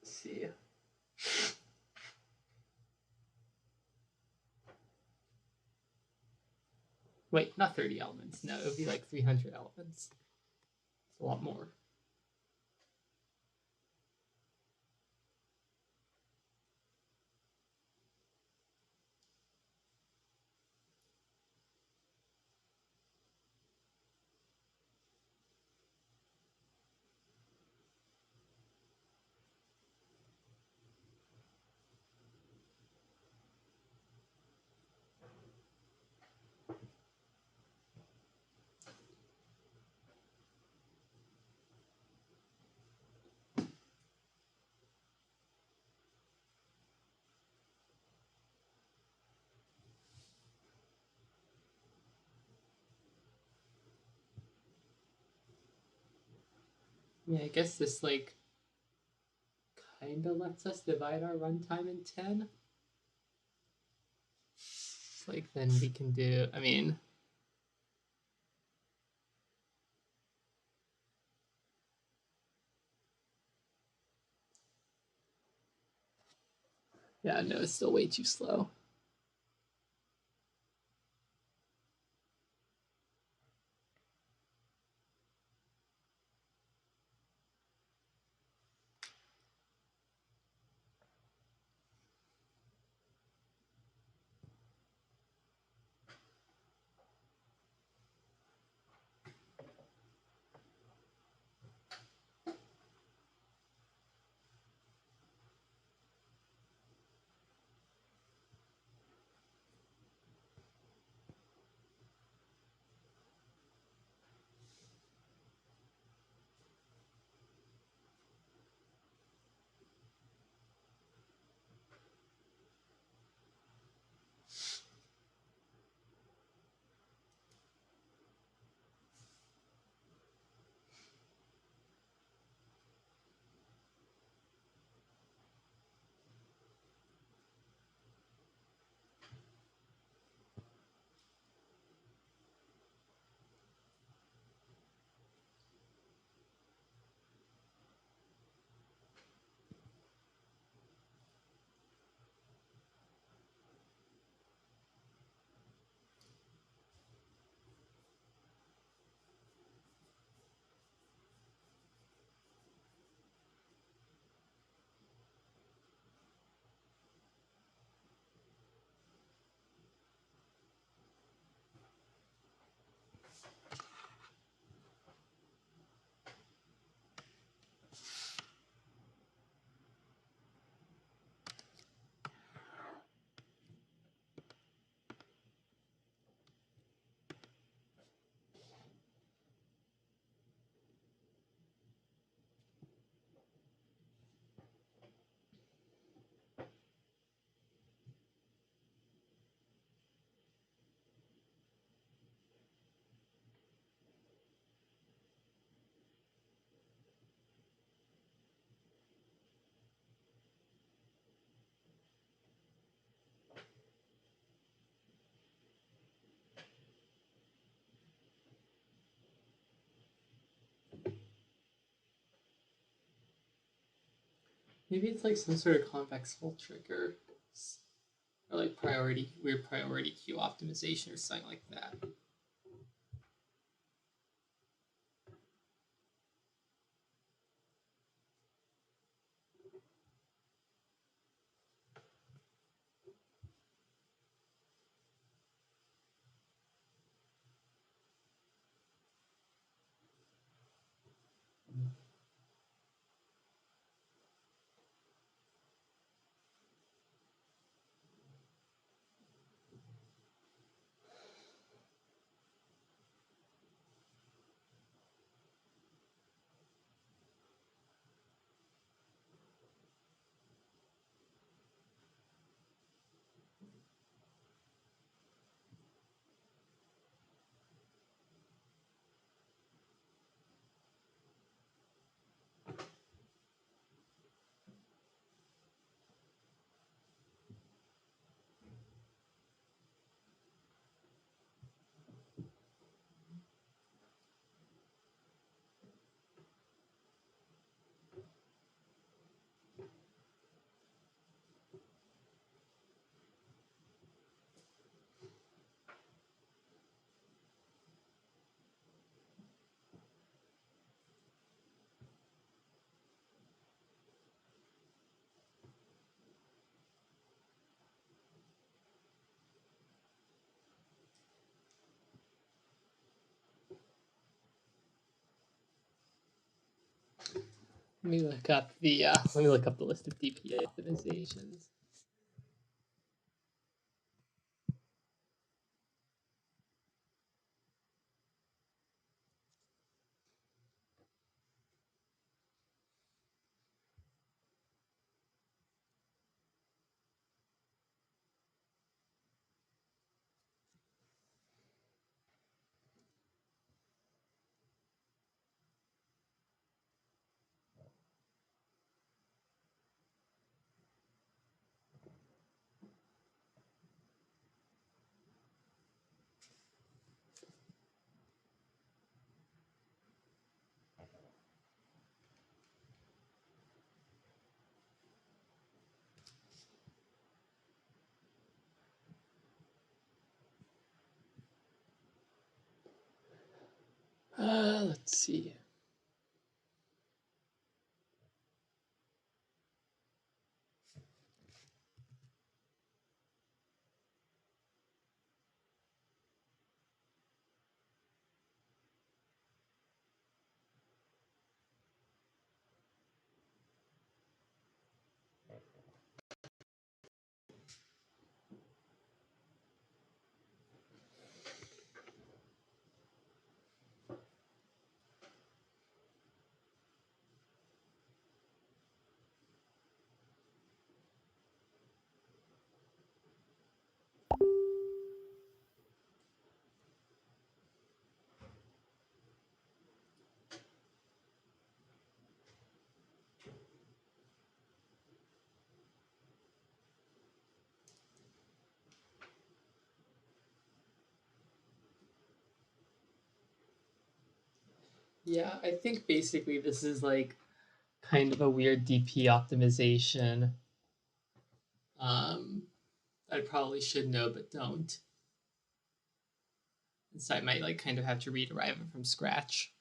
Let's see. Wait, not 30 elements. No, it would be like 300 elements. It's a lot more. Yeah, I guess this like kind of lets us divide our runtime in 10. Like then we can do, I mean, yeah, no, it's still way too slow. Maybe it's like some sort of convex hull trigger, or like weird priority queue optimization or something like that. Let me look up the list of DPA optimizations. Let's see. Yeah, I think basically this is like kind of a weird DP optimization. I probably should know but don't. And so I might like kind of have to rederive it from scratch.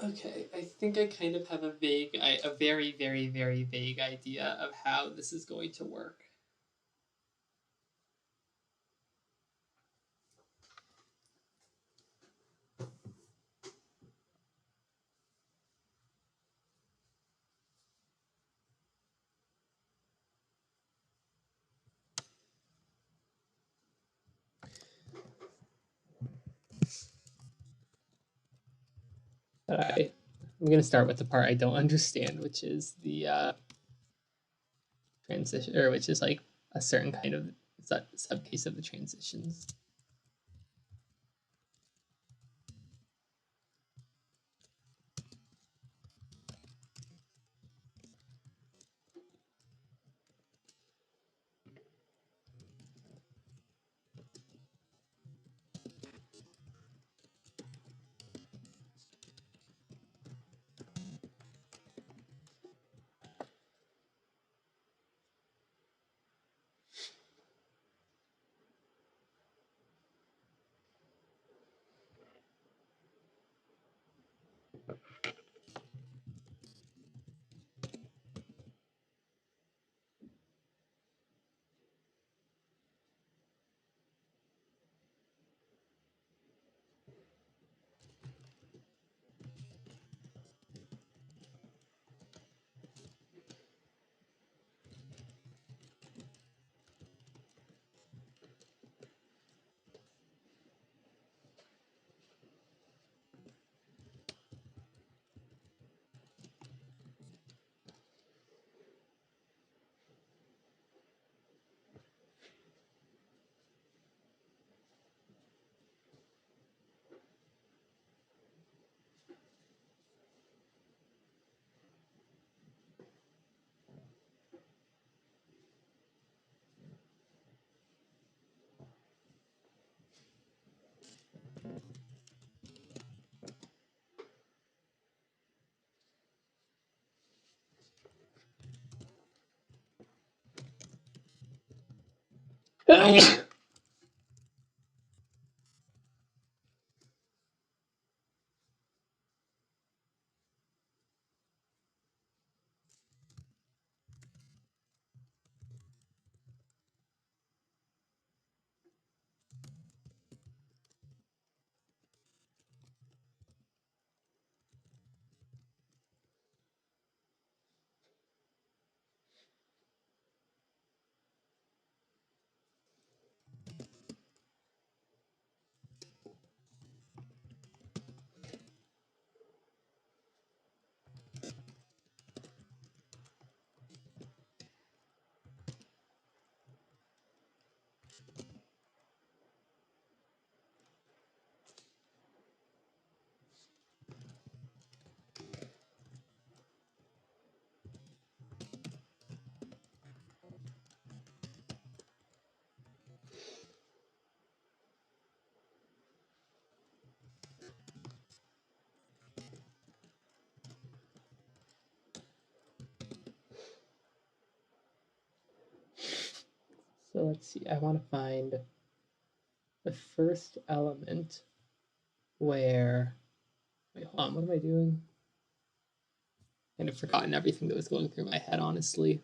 Okay, I think I kind of have a very, very, very vague idea of how this is going to work. But I'm going to start with the part I don't understand, which is the transition, or which is like a certain kind of subcase of the transitions. So let's see, I want to find the first element where, wait, hold on, what am I doing? Kind of forgotten everything that was going through my head, honestly.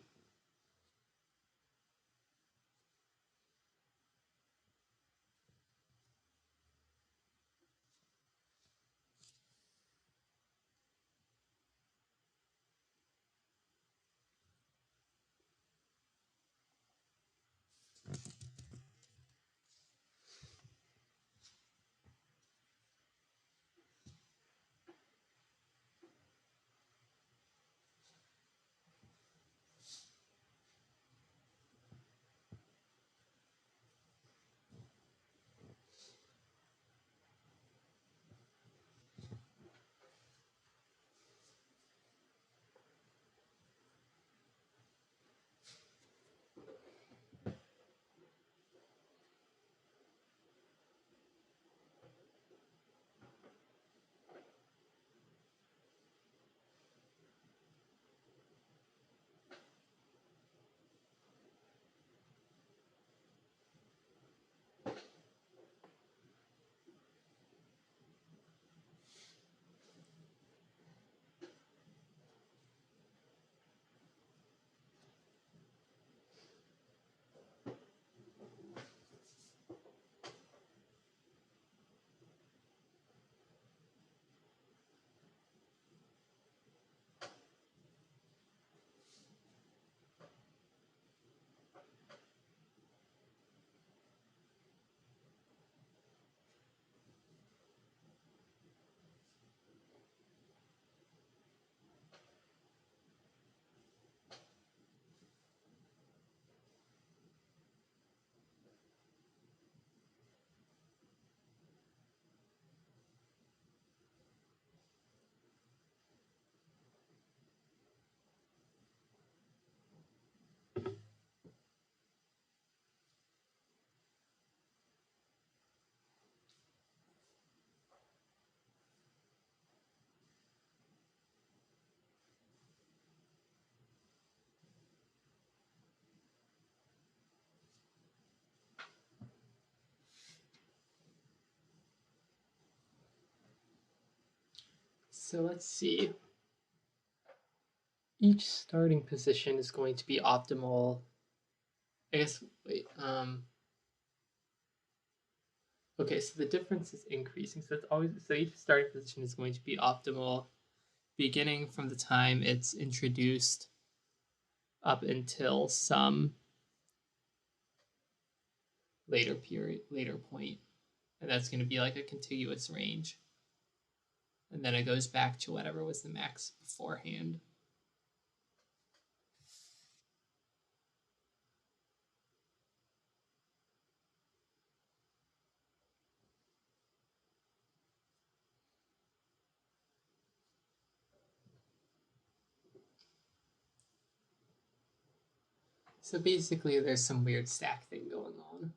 So let's see. Each starting position is going to be optimal. I guess, wait, okay, so the difference is increasing. So it's always, so each starting position is going to be optimal beginning from the time it's introduced up until some later point. And that's going to be like a contiguous range. And then it goes back to whatever was the max beforehand. So basically, there's some weird stack thing going on.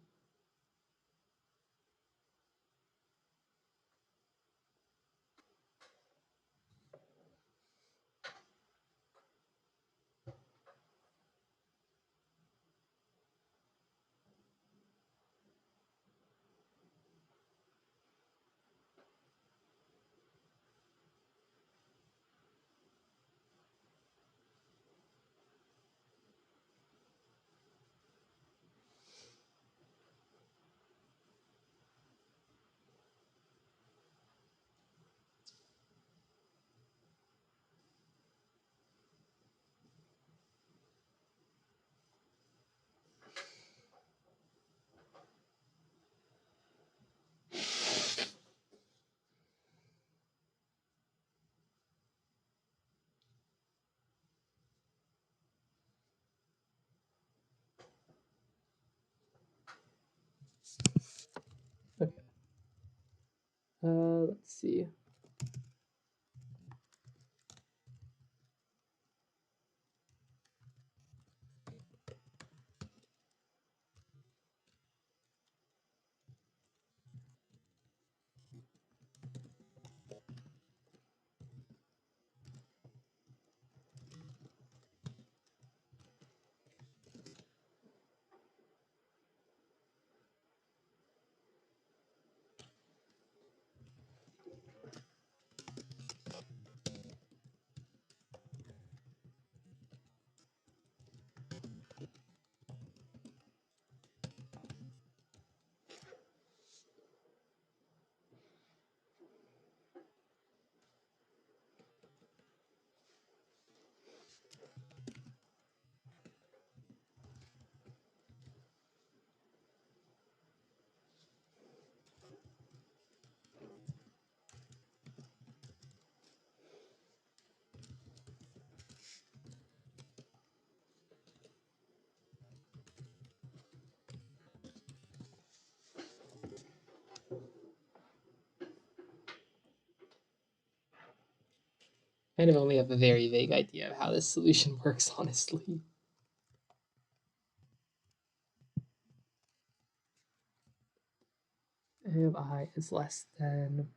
Okay. Let's see. I kind of only have a very vague idea of how this solution works, honestly. If I is less than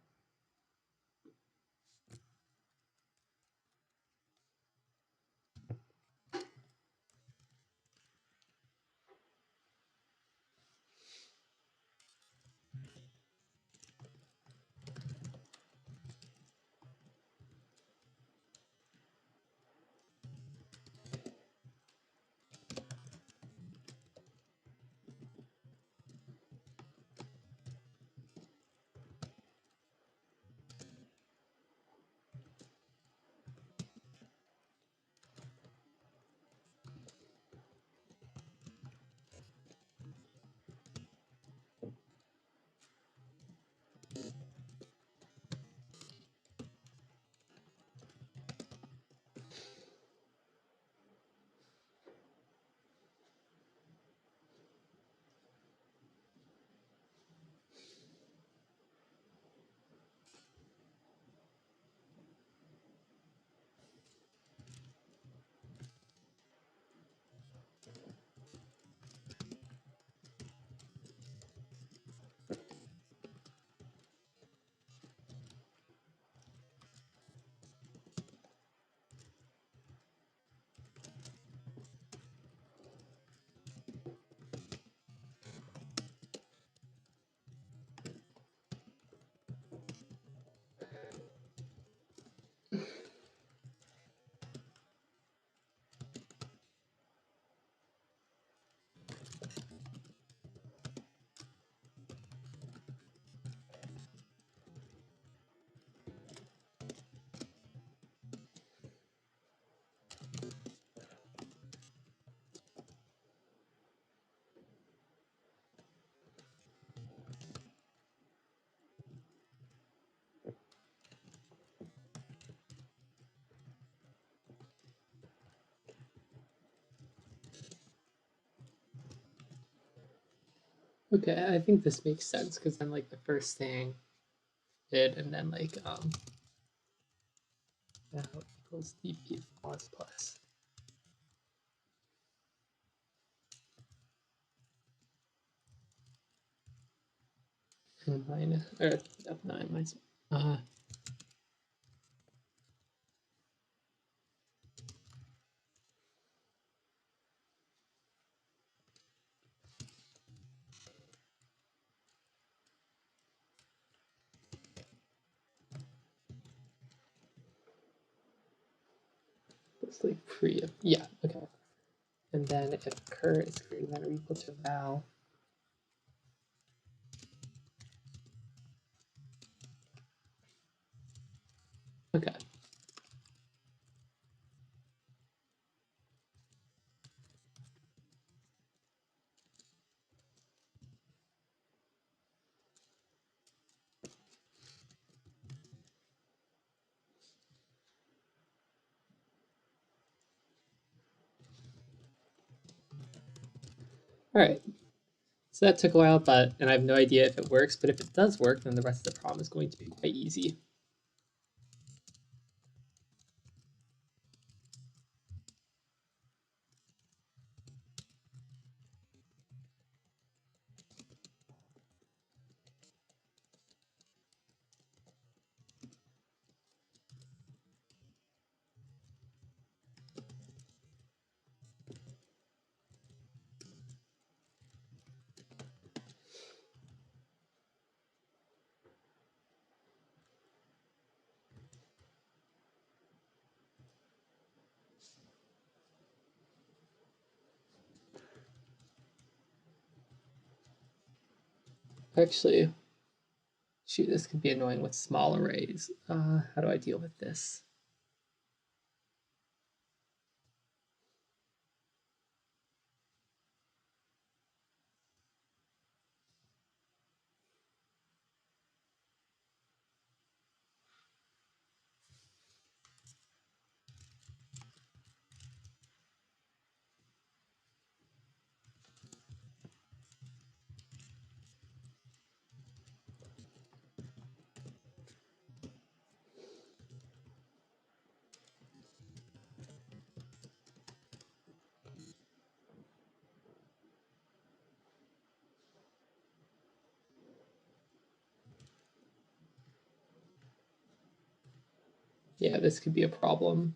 Okay, I think this makes sense because then like the first thing did, and then like now equals dp of plus and minus or f9 minus it's like pre of, yeah, okay. And then if cur is greater than or equal to val, okay. All right. So that took a while, and I have no idea if it works, but if it does work, then the rest of the problem is going to be quite easy. Actually, shoot, this could be annoying with small arrays. How do I deal with this? Yeah, this could be a problem.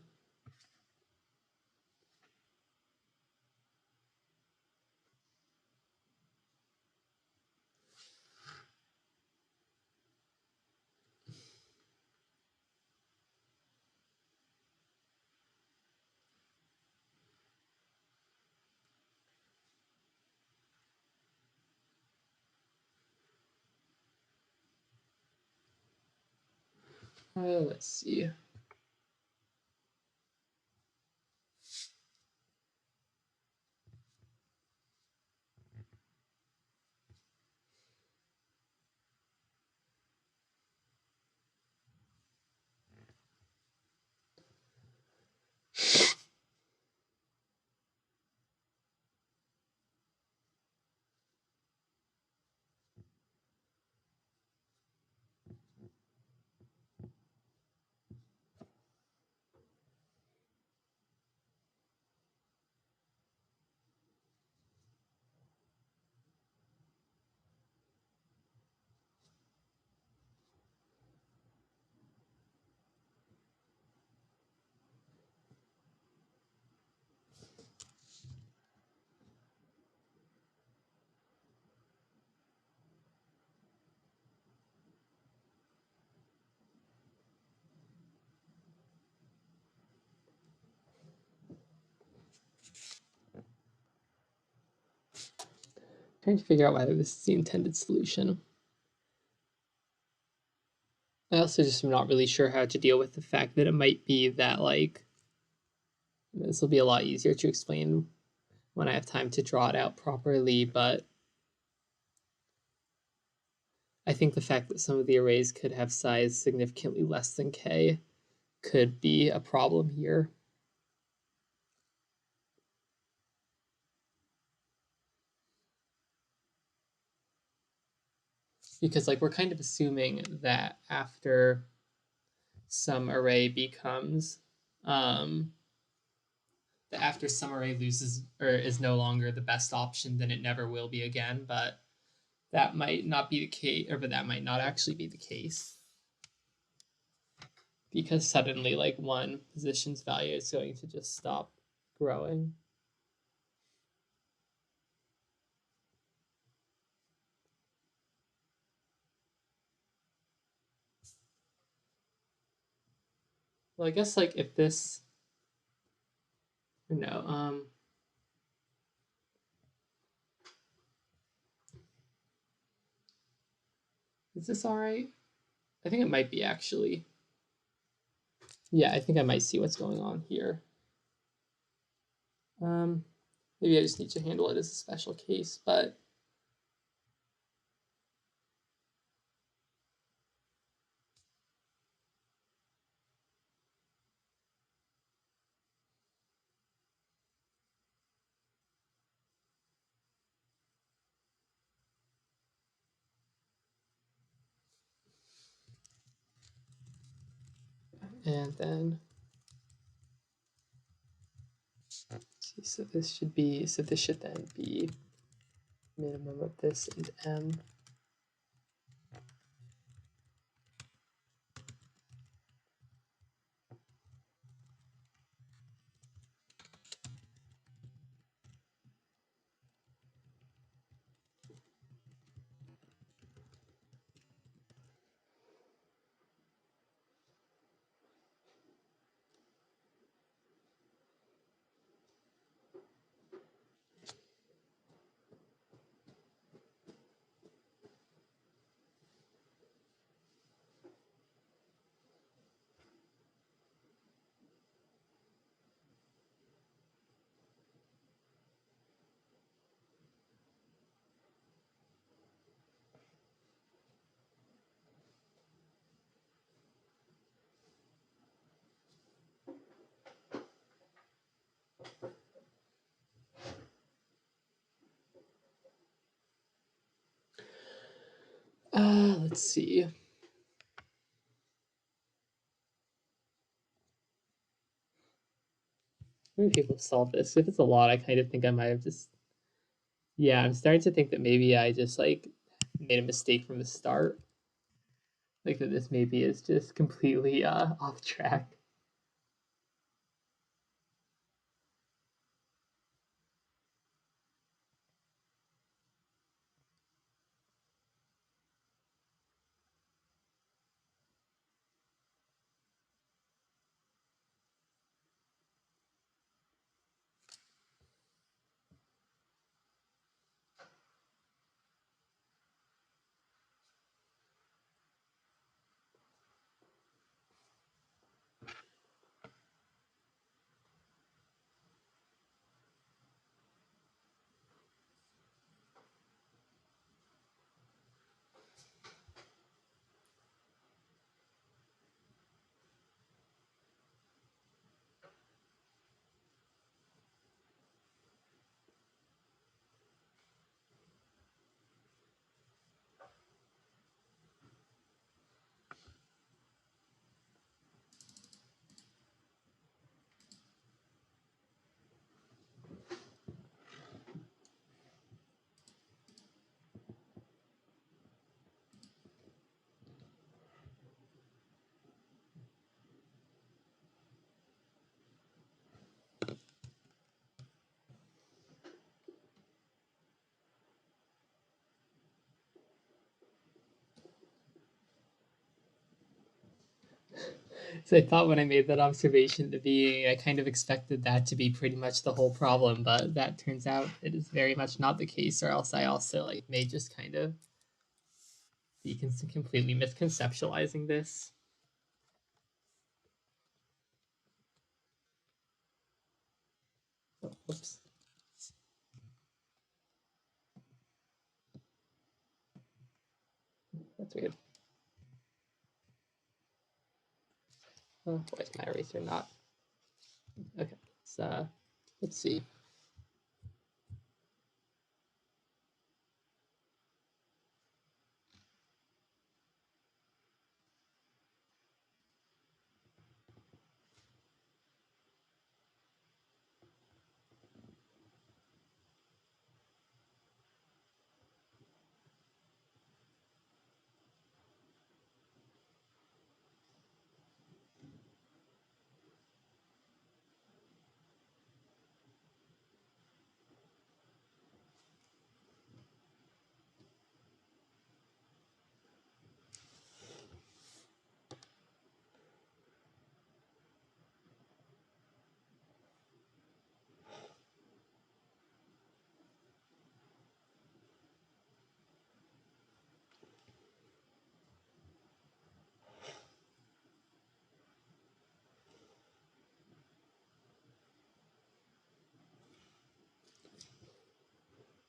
Let's see. Trying to figure out whether this is the intended solution. I also just am not really sure how to deal with the fact that it might be that like this will be a lot easier to explain when I have time to draw it out properly, but I think the fact that some of the arrays could have size significantly less than k could be a problem here. because like we're kind of assuming that after some array becomes that after some array loses or is no longer the best option, then it never will be again. But that might not be the case, or but that might not actually be the case, because suddenly like one position's value is going to just stop growing. Well, I guess like if this, no, is this all right? I think it might be actually. Yeah, I think I might see what's going on here. Maybe I just need to handle it as a special case, but and then see, so this should then be minimum of this and m. Let's see. How many people solve this? If it's a lot, I kind of think I might have just. Yeah, I'm starting to think that maybe I just like made a mistake from the start. Like that this maybe is just completely off track. So I thought when I made that observation to be, I kind of expected that to be pretty much the whole problem, but that turns out it is very much not the case, or else I also like may just kind of be completely misconceptualizing this. Oh, whoops. That's weird. Oh, why is my eraser not? Okay, let's see.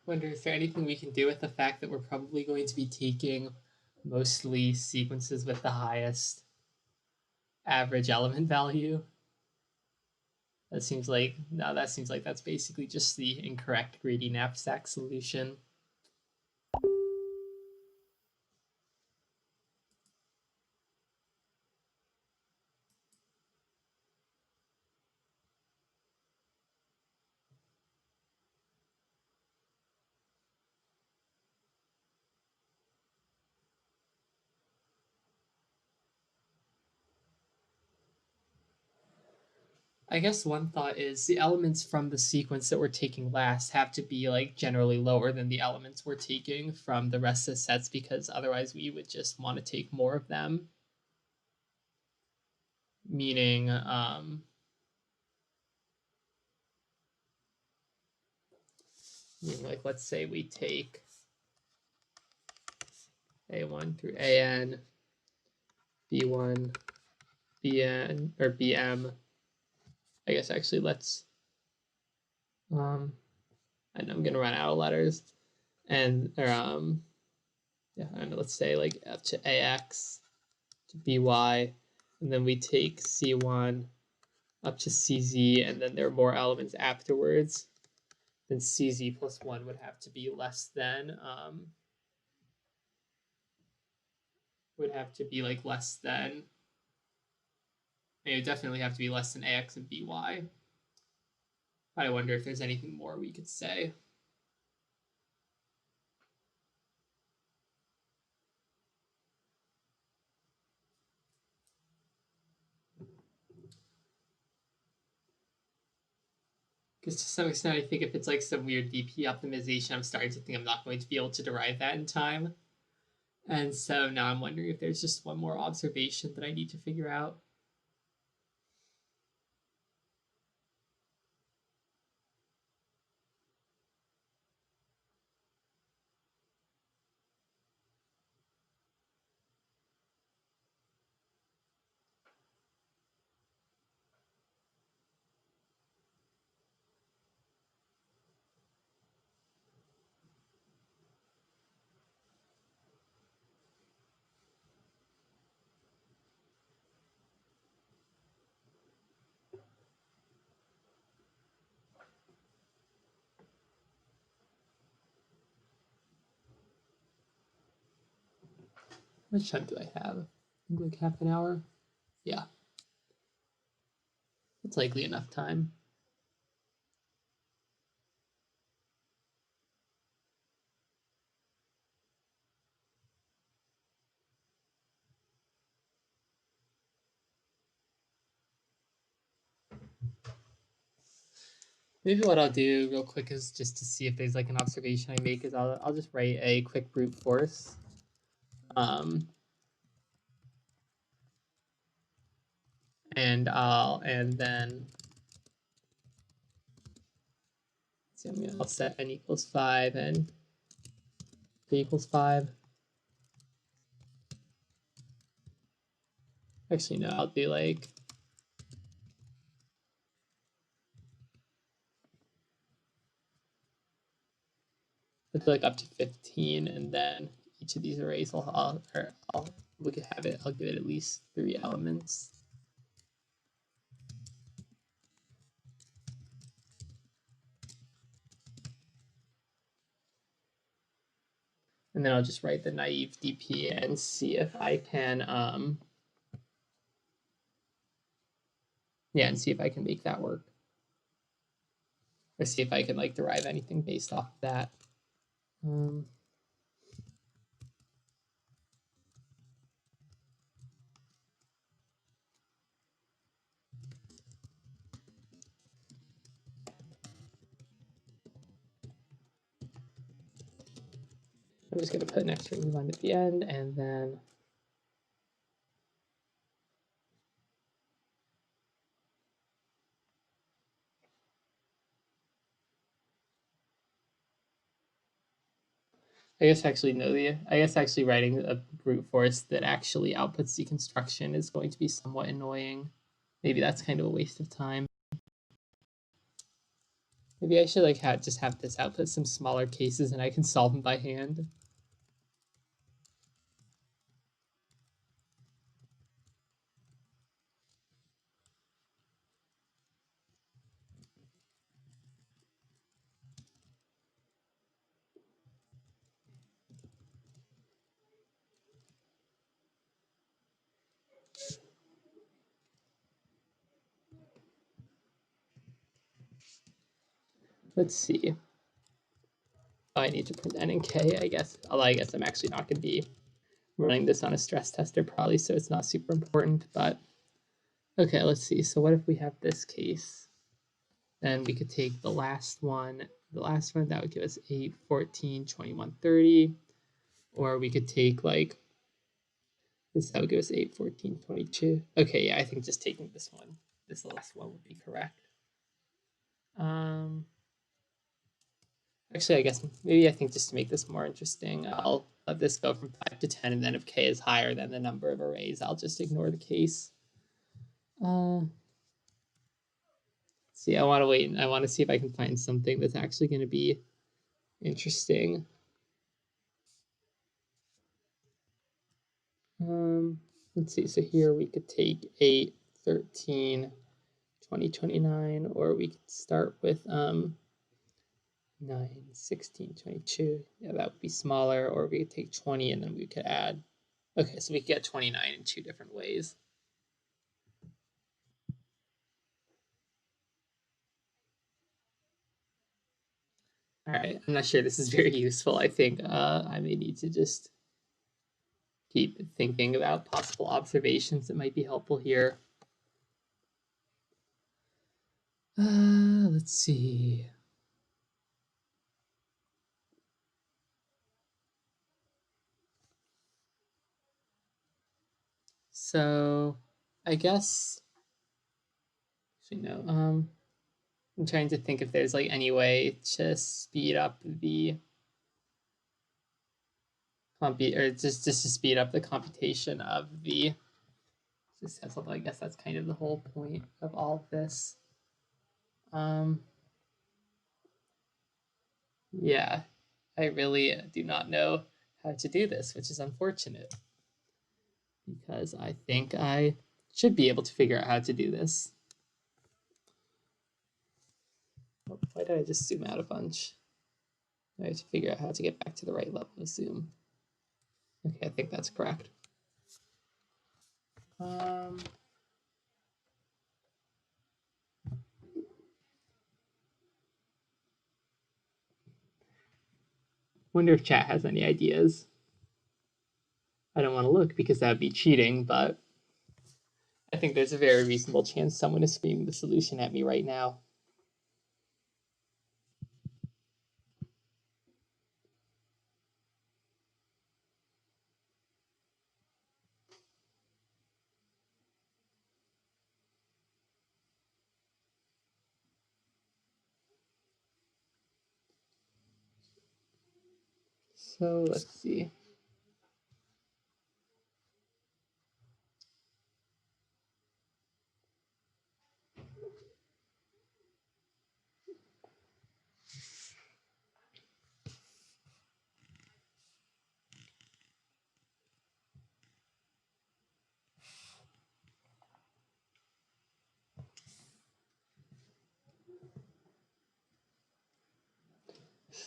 Wonder, is there anything we can do with the fact that we're probably going to be taking mostly sequences with the highest average element value? That seems like that's basically just the incorrect greedy knapsack solution. I guess one thought is the elements from the sequence that we're taking last have to be like generally lower than the elements we're taking from the rest of the sets, because otherwise we would just want to take more of them. Meaning, like let's say we take A1 through AN, B1, BN, or BM. I guess actually let's, and I'm gonna run out of letters, and or yeah, I don't know, let's say like up to AX to BY, and then we take C1 up to CZ, and then there are more elements afterwards. Then CZ plus 1 would have to be less than would have to be like less than, it would definitely have to be less than AX and BY. I wonder if there's anything more we could say. Because to some extent, I think if it's like some weird DP optimization, I'm starting to think I'm not going to be able to derive that in time. And so now I'm wondering if there's just one more observation that I need to figure out. How much time do I have? I think like half an hour. Yeah, it's likely enough time. Maybe what I'll do real quick is just to see if there's like an observation I make is I'll just write a quick brute force. And then see, I'll set n equals 5 and p equals 5. Actually, no, I'll do like let's do like up to 15, and then each of these arrays I'll give it at least 3 elements. And then I'll just write the naive DP and see if I can and see if I can make that work. Or see if I can like derive anything based off of that. I'm just going to put an extra line at the end, and then I guess actually writing a brute force that actually outputs deconstruction is going to be somewhat annoying. Maybe that's kind of a waste of time. Maybe I should like just have this output some smaller cases and I can solve them by hand. Let's see. Oh, I need to print N and K, I guess. Although I guess I'm actually not going to be running this on a stress tester probably, so it's not super important. But okay, let's see. So what if we have this case? Then we could take the last one. The last one, that would give us 8, 14, 21, 30. Or we could take like this, that would give us 8, 14, 22. Okay, yeah, I think just taking this one, this last one would be correct. Actually, I guess maybe I think just to make this more interesting, I'll let this go from 5 to 10, and then if k is higher than the number of arrays, I'll just ignore the case. See, I want to wait, and I want to see if I can find something that's actually going to be interesting. Let's see, so here we could take 8, 13, 20, 29, or we could start with 9, 16, 22. Yeah, that would be smaller, or we could take 20 and then we could add. Okay, so we could get 29 in 2 different ways. All right, I'm not sure this is very useful. I think I may need to just keep thinking about possible observations that might be helpful here. Let's see. So I guess actually no. I'm trying to think if there's like any way to speed up the or just to speed up the computation of the just although I guess that's kind of the whole point of all of this. Yeah, I really do not know how to do this, which is unfortunate because I think I should be able to figure out how to do this. Oh, why did I just zoom out a bunch? I have to figure out how to get back to the right level of zoom. Okay, I think that's correct. Wonder if chat has any ideas. I don't want to look because that would be cheating, but I think there's a very reasonable chance someone is screaming the solution at me right now. So let's see.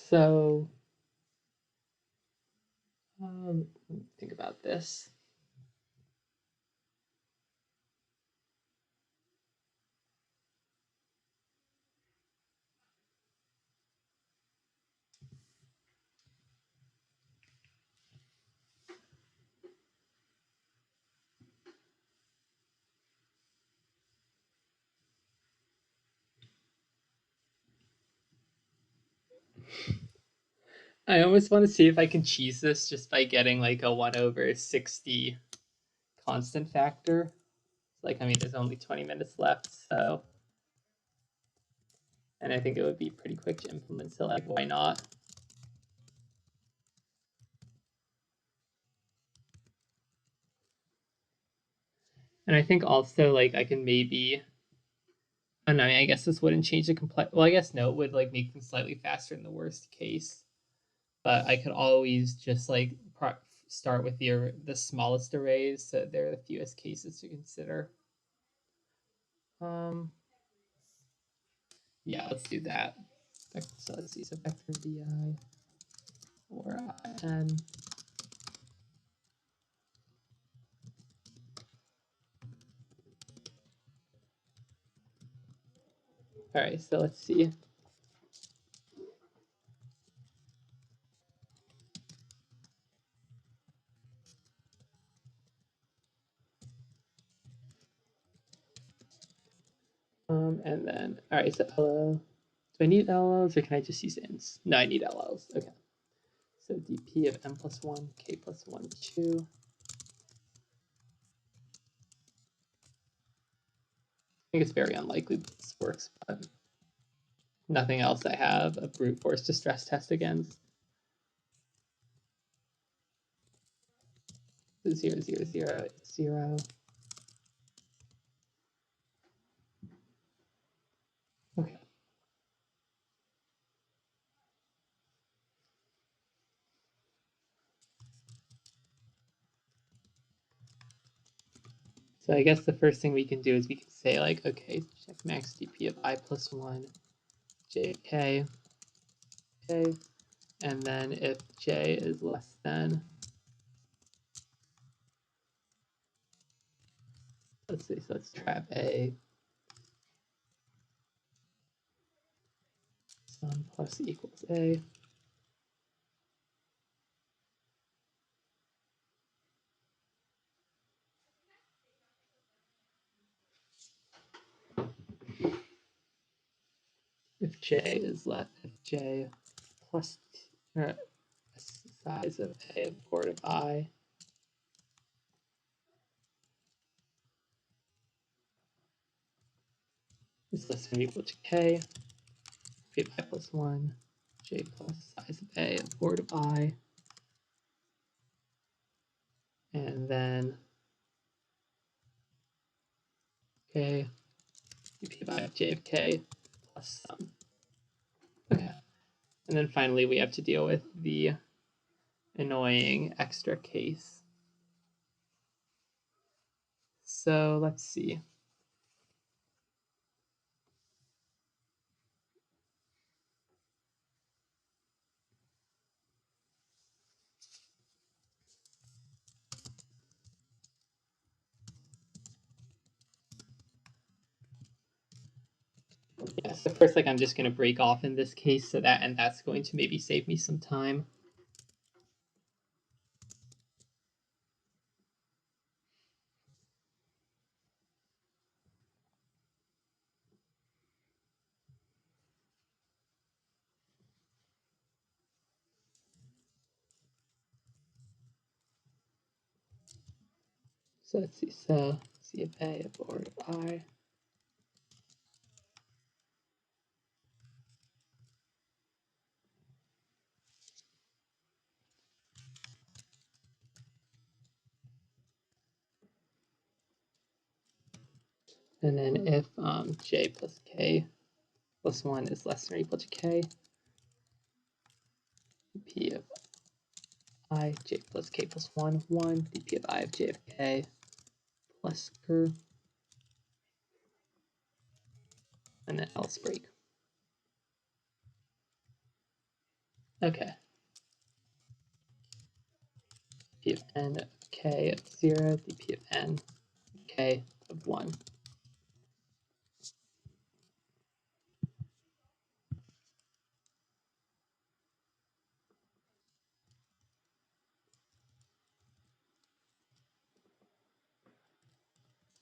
So think about this. I almost want to see if I can cheese this just by getting like a 1/60 constant factor. Like, I mean, there's only 20 minutes left, so. And I think it would be pretty quick to implement, so like, why not? And I think also like I can maybe And I mean, I guess this wouldn't change the complex. Well, I guess no, it would like make them slightly faster in the worst case. But I could always just like start with the smallest arrays, so they're the fewest cases to consider. Yeah, let's do that. So let's see. So vector vi or n. All right, so let's see. And then, all right, so LO. Do I need LLs or can I just use ins? No, I need LLs. Okay. So dp of n plus 1, k plus 1, 2. I think it's very unlikely that this works, but nothing else I have a brute force to stress test against. 0, 0, 0, 0. Okay. So I guess the first thing we can do is we can say like, okay, check max dp of I plus 1, jk, okay, and then if j is less than, let's see, so let's trap a sum plus equals a. If j is less, if j plus size of a of board of I is less than or equal to k, p of I plus 1, j plus size of a of board of I, and then k, dp of I of j of k plus sum. Okay. And then finally, we have to deal with the annoying extra case. So let's see. Yeah, so first, like, I'm just going to break off in this case so that, and that's going to maybe save me some time. So let's see. So C of A of board of I. And then if j plus k plus 1 is less than or equal to k, p of I j plus k plus 1, 1, dp of I of j of k plus and then else break. Okay. P of n of k of 0, dp of n of k of 1.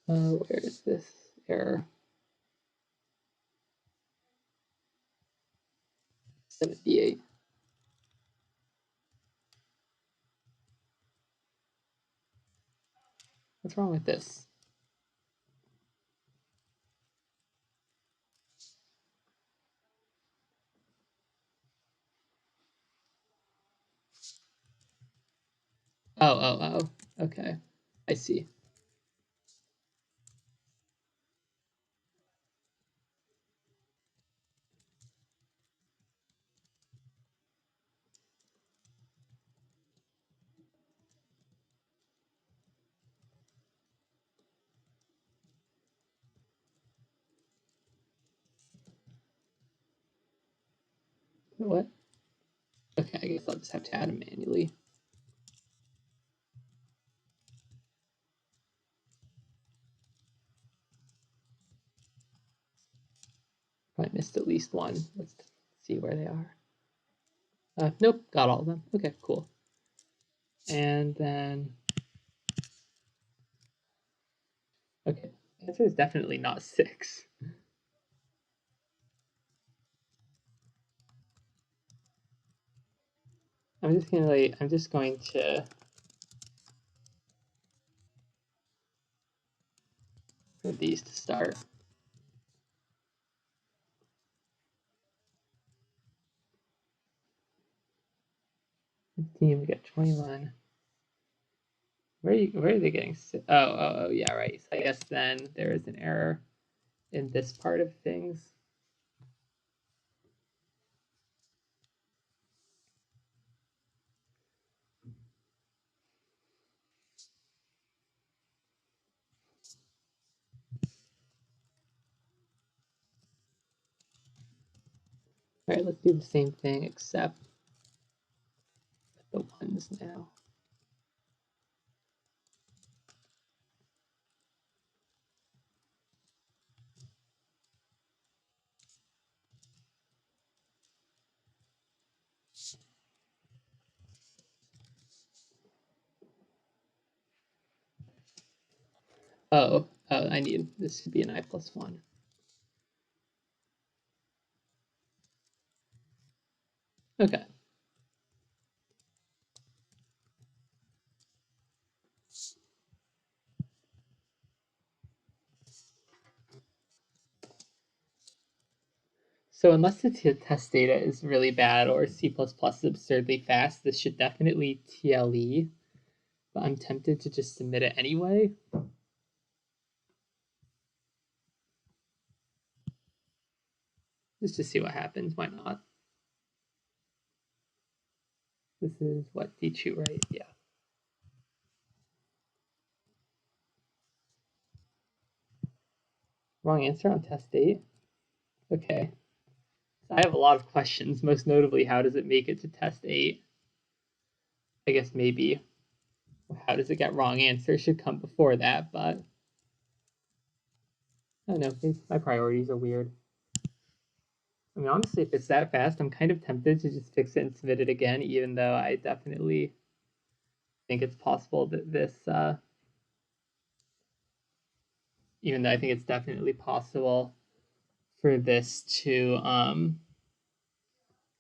Where is this error? 78. What's wrong with this? Oh. Okay. I see. What? Okay, I guess I'll just have to add them manually. Probably missed at least one. Let's see where they are. Nope, got all of them. Okay, cool. And then, okay, the answer is definitely not 6. I'm just going to put these to start. Team, we got 21. Where are they getting? Oh, yeah, right. So I guess then there is an error in this part of things. All right, let's do the same thing except the ones now. Oh, I need this to be an I+1. Okay. So unless the test data is really bad or C++ is absurdly fast, this should definitely TLE, but I'm tempted to just submit it anyway. Just to see what happens, why not? This is what, D2, right? Yeah. Wrong answer on test 8. Okay. So I have a lot of questions, most notably, how does it make it to test 8? I guess maybe how does it get wrong answer should come before that, but I don't know, my priorities are weird. I mean, honestly, if it's that fast, I'm kind of tempted to just fix it and submit it again, even though I definitely think it's possible that this, even though I think it's definitely possible for this to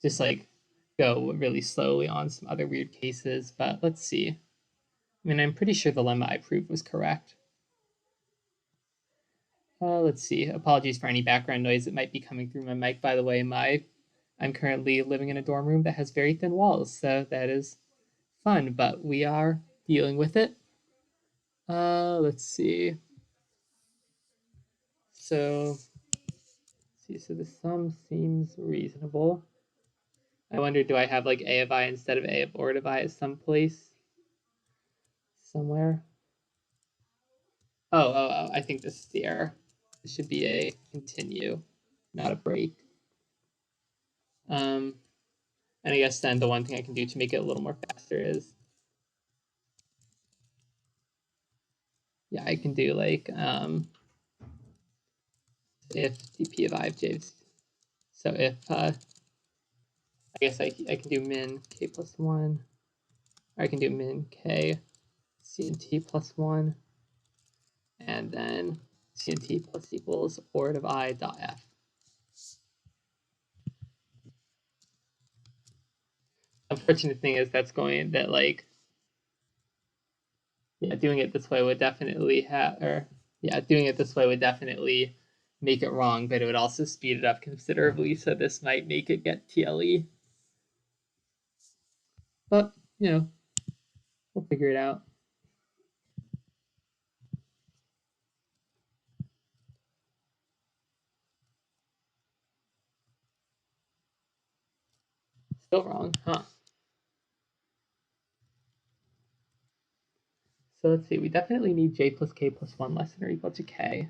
just like go really slowly on some other weird cases. But let's see. I mean, I'm pretty sure the lemma I proved was correct. Let's see. Apologies for any background noise that might be coming through my mic. By the way, I'm currently living in a dorm room that has very thin walls, so that is fun, but we are dealing with it. Let's see. So the sum seems reasonable. I wonder, do I have like A of I instead of A of or of I at some place? Somewhere? Oh, I think this is the error. It should be a continue, not a break. And I guess then the one thing I can do to make it a little more faster is, yeah, I can do like if dp of I of j. So if I guess I can do min k plus 1, or I can do min k c and t plus 1, and then c and t plus equals or of I dot f. Unfortunate thing is that like, yeah, doing it this way would definitely doing it this way would definitely make it wrong, but it would also speed it up considerably. So this might make it get TLE. But, we'll figure it out. Still wrong, huh? So let's see, we definitely need j plus k plus 1 less than or equal to k.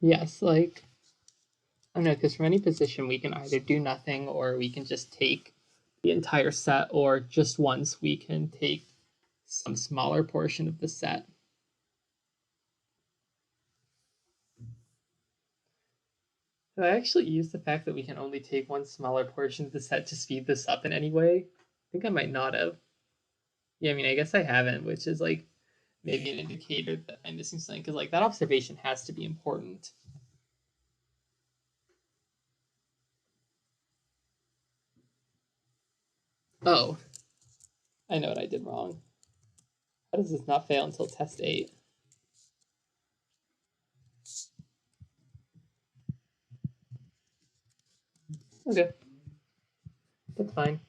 Yes, like, I don't know, because from any position we can either do nothing or we can just take the entire set, or just once we can take some smaller portion of the set. So I actually use the fact that we can only take one smaller portion of the set to speed this up in any way. I think I might not have. Yeah, I mean, I guess I haven't, which is like maybe an indicator that I'm missing something, because like that observation has to be important. Oh, I know what I did wrong. How does this not fail until test 8? Okay, that's fine.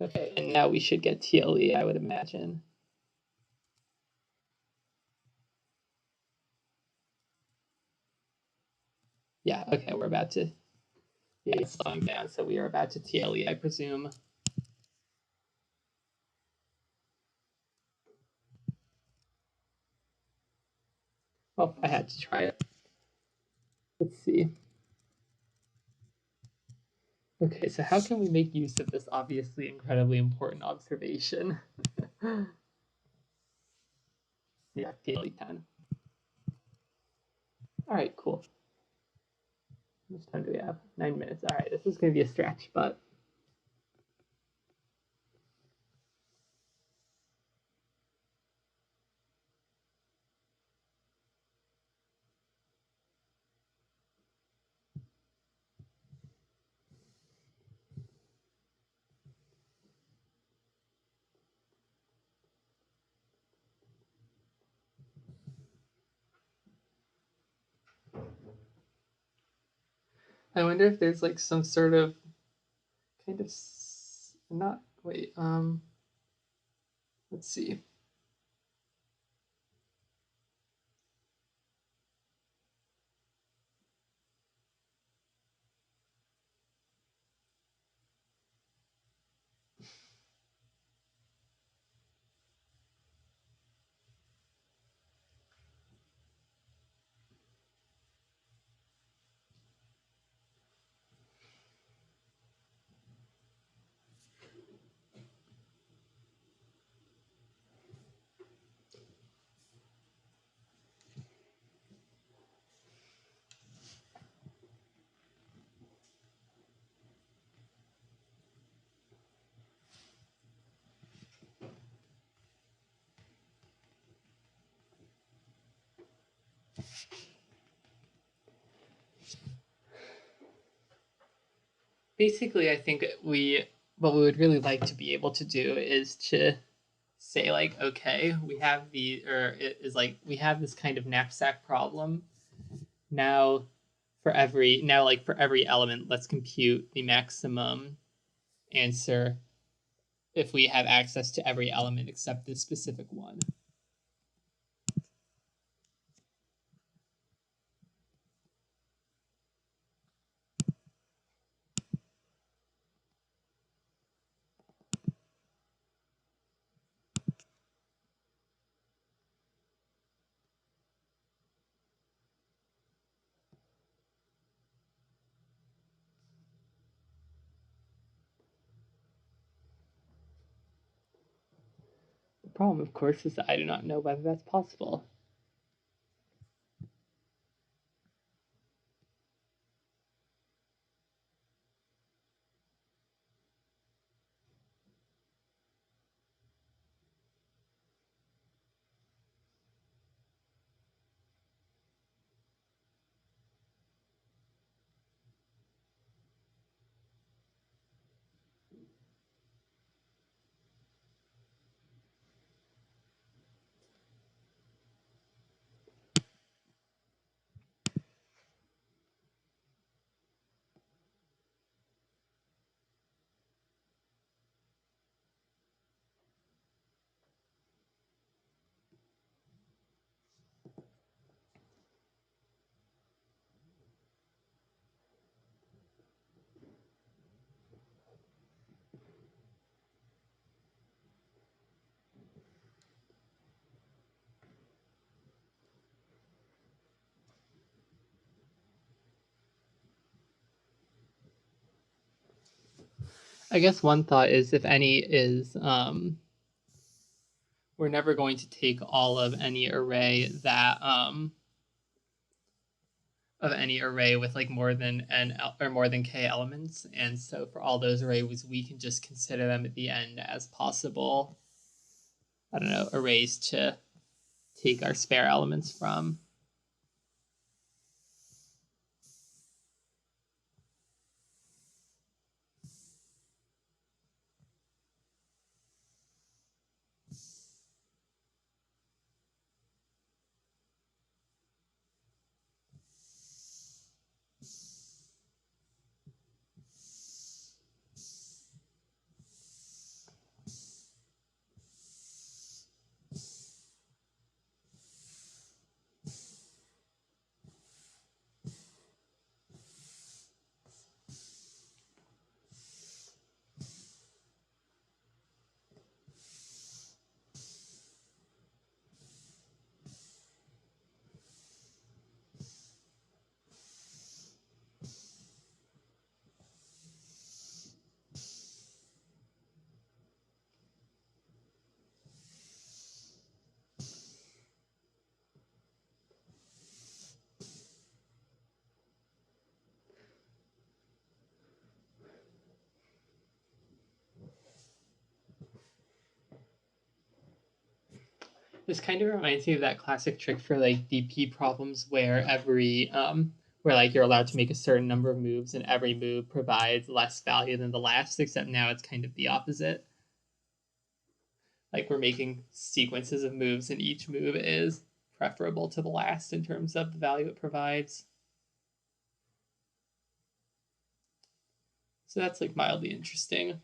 Okay, and now we should get TLE, I would imagine. Yeah, okay, we're about to. Yeah, it's slowing down, so we are about to TLE, I presume. Well, I had to try it. Let's see. Okay, so how can we make use of this obviously incredibly important observation? Yeah, TLE 10. All right, cool. How much time do we have? 9 minutes. All right, this is going to be a stretch, but I wonder if there's like some sort of kind of not wait. Let's see. Basically, I think what we would really like to be able to do is to say like, okay, we have the or it is like we have this kind of knapsack problem. Now for every element, let's compute the maximum answer if we have access to every element except this specific one. The problem, of course, is that I do not know whether that's possible. I guess one thought is if any is we're never going to take all of any array that of any array with like more than or more than k elements, and so for all those arrays we can just consider them at the end as possible, I don't know, arrays to take our spare elements from. This kind of reminds me of that classic trick for like DP problems where where like you're allowed to make a certain number of moves and every move provides less value than the last, except now it's kind of the opposite. Like we're making sequences of moves and each move is preferable to the last in terms of the value it provides. So that's like mildly interesting.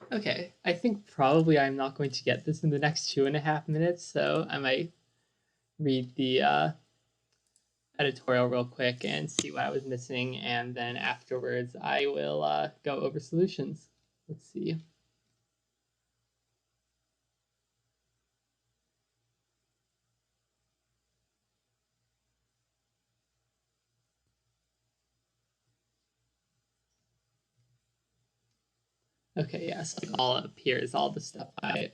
Okay, I think probably I'm not going to get this in the next 2.5 minutes, so I might read the editorial real quick and see what I was missing, and then afterwards I will go over solutions. Let's see. Okay, yes, like all up here is all the stuff I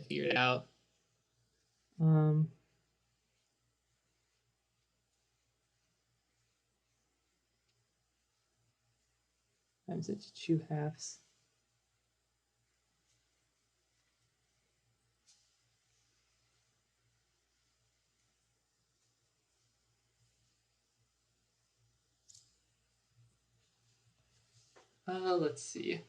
figured out. Times it to 2/2. Let's see.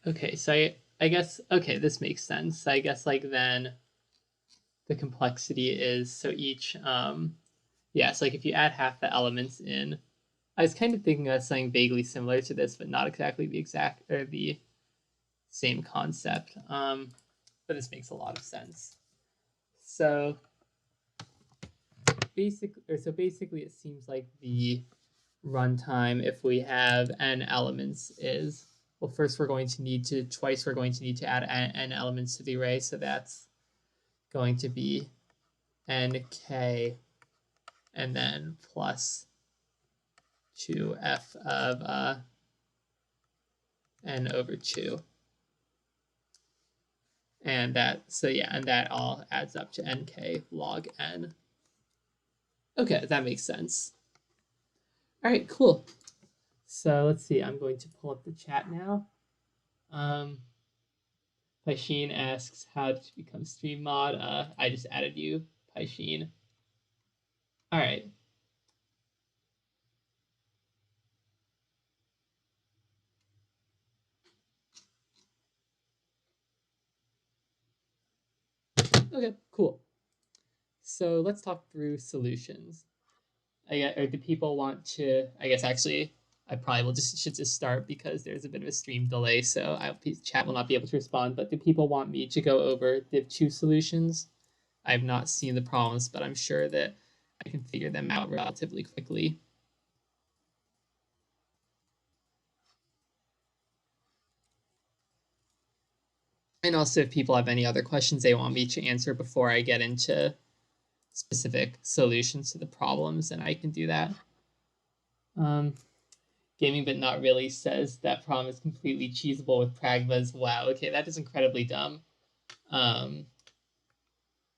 Okay, so I guess, okay, this makes sense. I guess like then the complexity is so each yeah, so like if you add half the elements in, I was kind of thinking of something vaguely similar to this, but not exactly the exact or the same concept. But this makes a lot of sense. So basically it seems like the runtime, if we have n elements, is, well, first we're going to need to add n elements to the array, so that's going to be nk and then plus 2f of n over 2. And that, so yeah, and that all adds up to nk log n. Okay, that makes sense. All right, cool. So let's see, I'm going to pull up the chat now. Paisheen asks how to become stream mod. I just added you, Paisheen. All right. Okay, cool. So let's talk through solutions. Or do people want to? I guess actually, I probably should just start because there's a bit of a stream delay, so chat will not be able to respond. But do people want me to go over div2 solutions? I've not seen the problems, but I'm sure that I can figure them out relatively quickly. And also, if people have any other questions they want me to answer before I get into specific solutions to the problems, then I can do that. Gaming But Not Really says that problem is completely cheesable with pragmas. Wow, okay, that is incredibly dumb.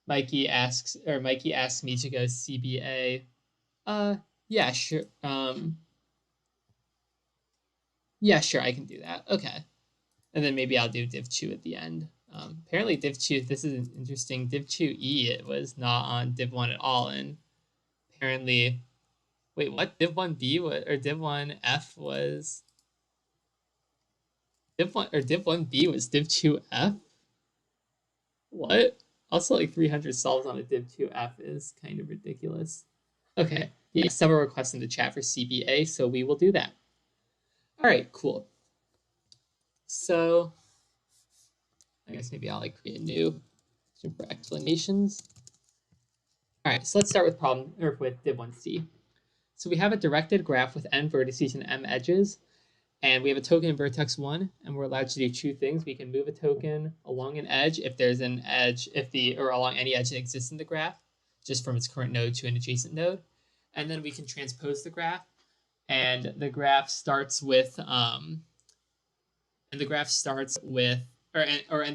Mikey asks me to go CBA. Yeah, sure. Yeah, sure, I can do that. Okay. And then maybe I'll do div2 at the end. Apparently div2, this is interesting, div2e, it was not on div1 at all. And apparently, wait, what? div1b or div1f was, div1 or div1b was div2f? What? Also, like 300 solves on a div2f is kind of ridiculous. Okay, yeah, several requests in the chat for CBA, so we will do that. All right, cool. So I guess maybe I'll like create a new for explanations. All right, so let's start with with div1c. So we have a directed graph with n vertices and m edges, and we have a token in vertex 1, and we're allowed to do two things. We can move a token along an edge if there's an edge, or along any edge that exists in the graph, just from its current node to an adjacent node. And then we can transpose the graph, and the graph starts with, and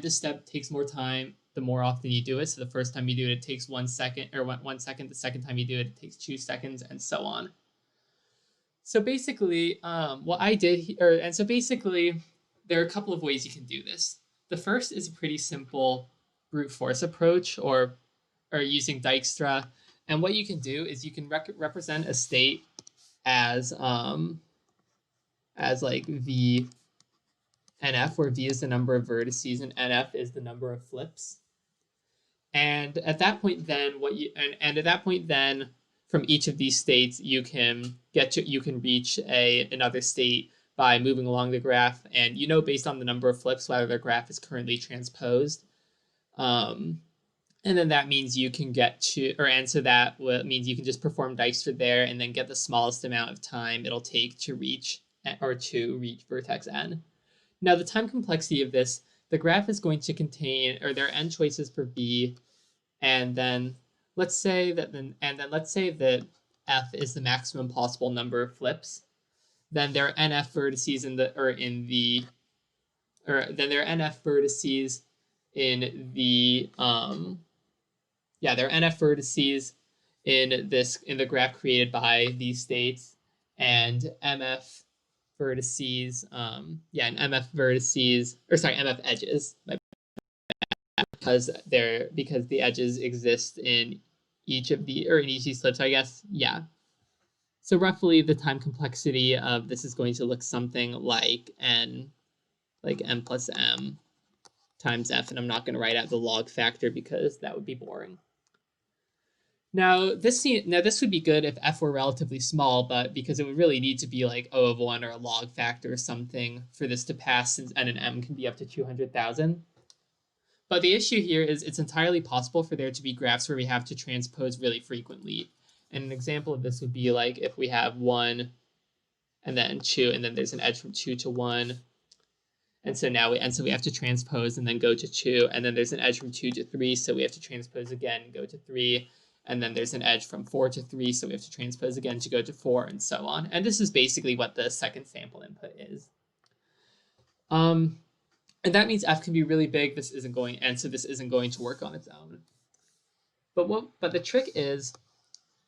this step takes more time the more often you do it. So the first time you do it, it takes 1 second, or 1 second. The second time you do it, it takes 2 seconds, and so on. So basically, what I did, so basically, there are a couple of ways you can do this. The first is a pretty simple brute force approach, or using Dijkstra. And what you can do is you can represent a state as like V NF, where V is the number of vertices and NF is the number of flips. And at that point, then from each of these states, you can reach another state by moving along the graph, and based on the number of flips whether the graph is currently transposed. And then that means you can means you can just perform Dijkstra there and then get the smallest amount of time it'll take to reach vertex n. Now, the time complexity of this, the graph is going to contain, or there are n choices for v, and then let's say that f is the maximum possible number of flips. Then there are nf vertices in the there are nf vertices in the graph created by these states, and mf vertices, mf edges, because the edges exist in each of these slips, I guess. Yeah. So roughly the time complexity of this is going to look something like n plus m times f, and I'm not going to write out the log factor because that would be boring. Now this would be good if f were relatively small, but because it would really need to be like O of 1 or a log factor or something for this to pass, since n and m can be up to 200,000. But the issue here is it's entirely possible for there to be graphs where we have to transpose really frequently. And an example of this would be like if we have 1 and then 2, and then there's an edge from 2 to 1. And so we have to transpose and then go to 2, and then there's an edge from 2 to 3, so we have to transpose again and go to 3. And then there's an edge from 4 to 3, so we have to transpose again to go to 4, and so on. And this is basically what the second sample input is. And that means f can be really big. This isn't going, and so this isn't going to work on its own. But the trick is,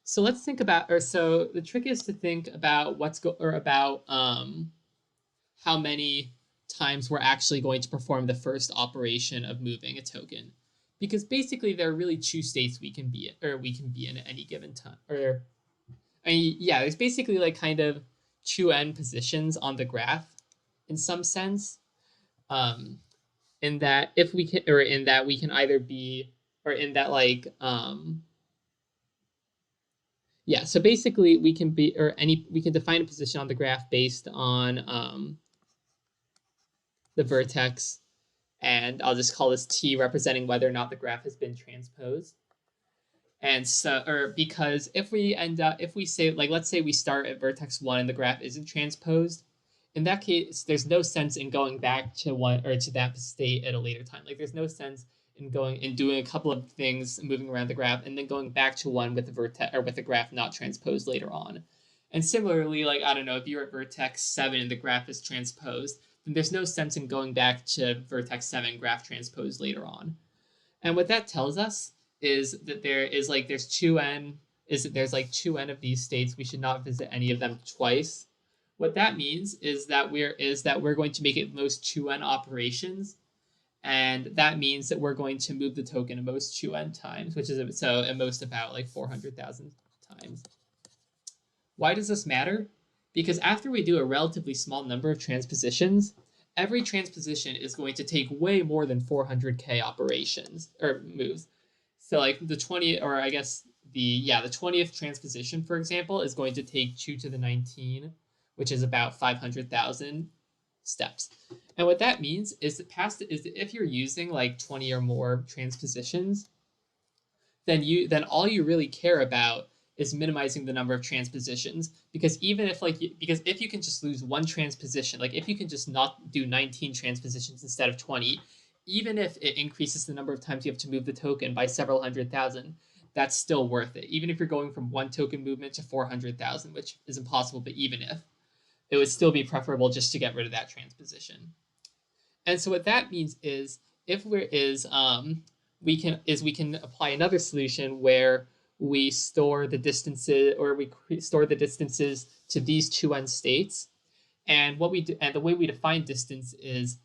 so let's think about, or so the trick is to think about how many times we're actually going to perform the first operation of moving a token, because basically there are really two states we can be in at any given time. Or I mean, yeah, there's basically like kind of two n positions on the graph in some sense. In that if we can, or in that we can either be, or in that like yeah, so basically we can be, or any, we can define a position on the graph based on the vertex, and I'll just call this t, representing whether or not the graph has been transposed. And so, or because if we say, like, let's say we start at vertex 1 and the graph isn't transposed, in that case, there's no sense in going back to one, or to that state at a later time. Like, there's no sense in going and doing a couple of things, moving around the graph, and then going back to one with the vertex, or with the graph not transposed later on. And similarly, like, I don't know, if you're at vertex 7 and the graph is transposed, then there's no sense in going back to vertex 7, graph transposed later on. And what that tells us is that there's like 2n, is that there's like 2n of these states. We should not visit any of them twice. What that means is that we're going to make at most 2n operations, and that means that we're going to move the token at most 2n times, which is so at most about like 400,000 times. Why does this matter? Because after we do a relatively small number of transpositions, every transposition is going to take way more than 400k operations or moves. So like the 20, or I guess the 20th transposition, for example, is going to take 2 to the 19, which is about 500,000 steps. And what that means is that if you're using like 20 or more transpositions, then all you really care about is minimizing the number of transpositions, because even if because if you can just lose one transposition, like if you can just not do 19 transpositions instead of 20, even if it increases the number of times you have to move the token by several 100,000, that's still worth it. Even if you're going from one token movement to 400,000, which is impossible, but even if, it would still be preferable just to get rid of that transposition. And so what that means is we can apply another solution where we store the distances, or we store the distances to these two n states. And what we do, and the way we define distance is,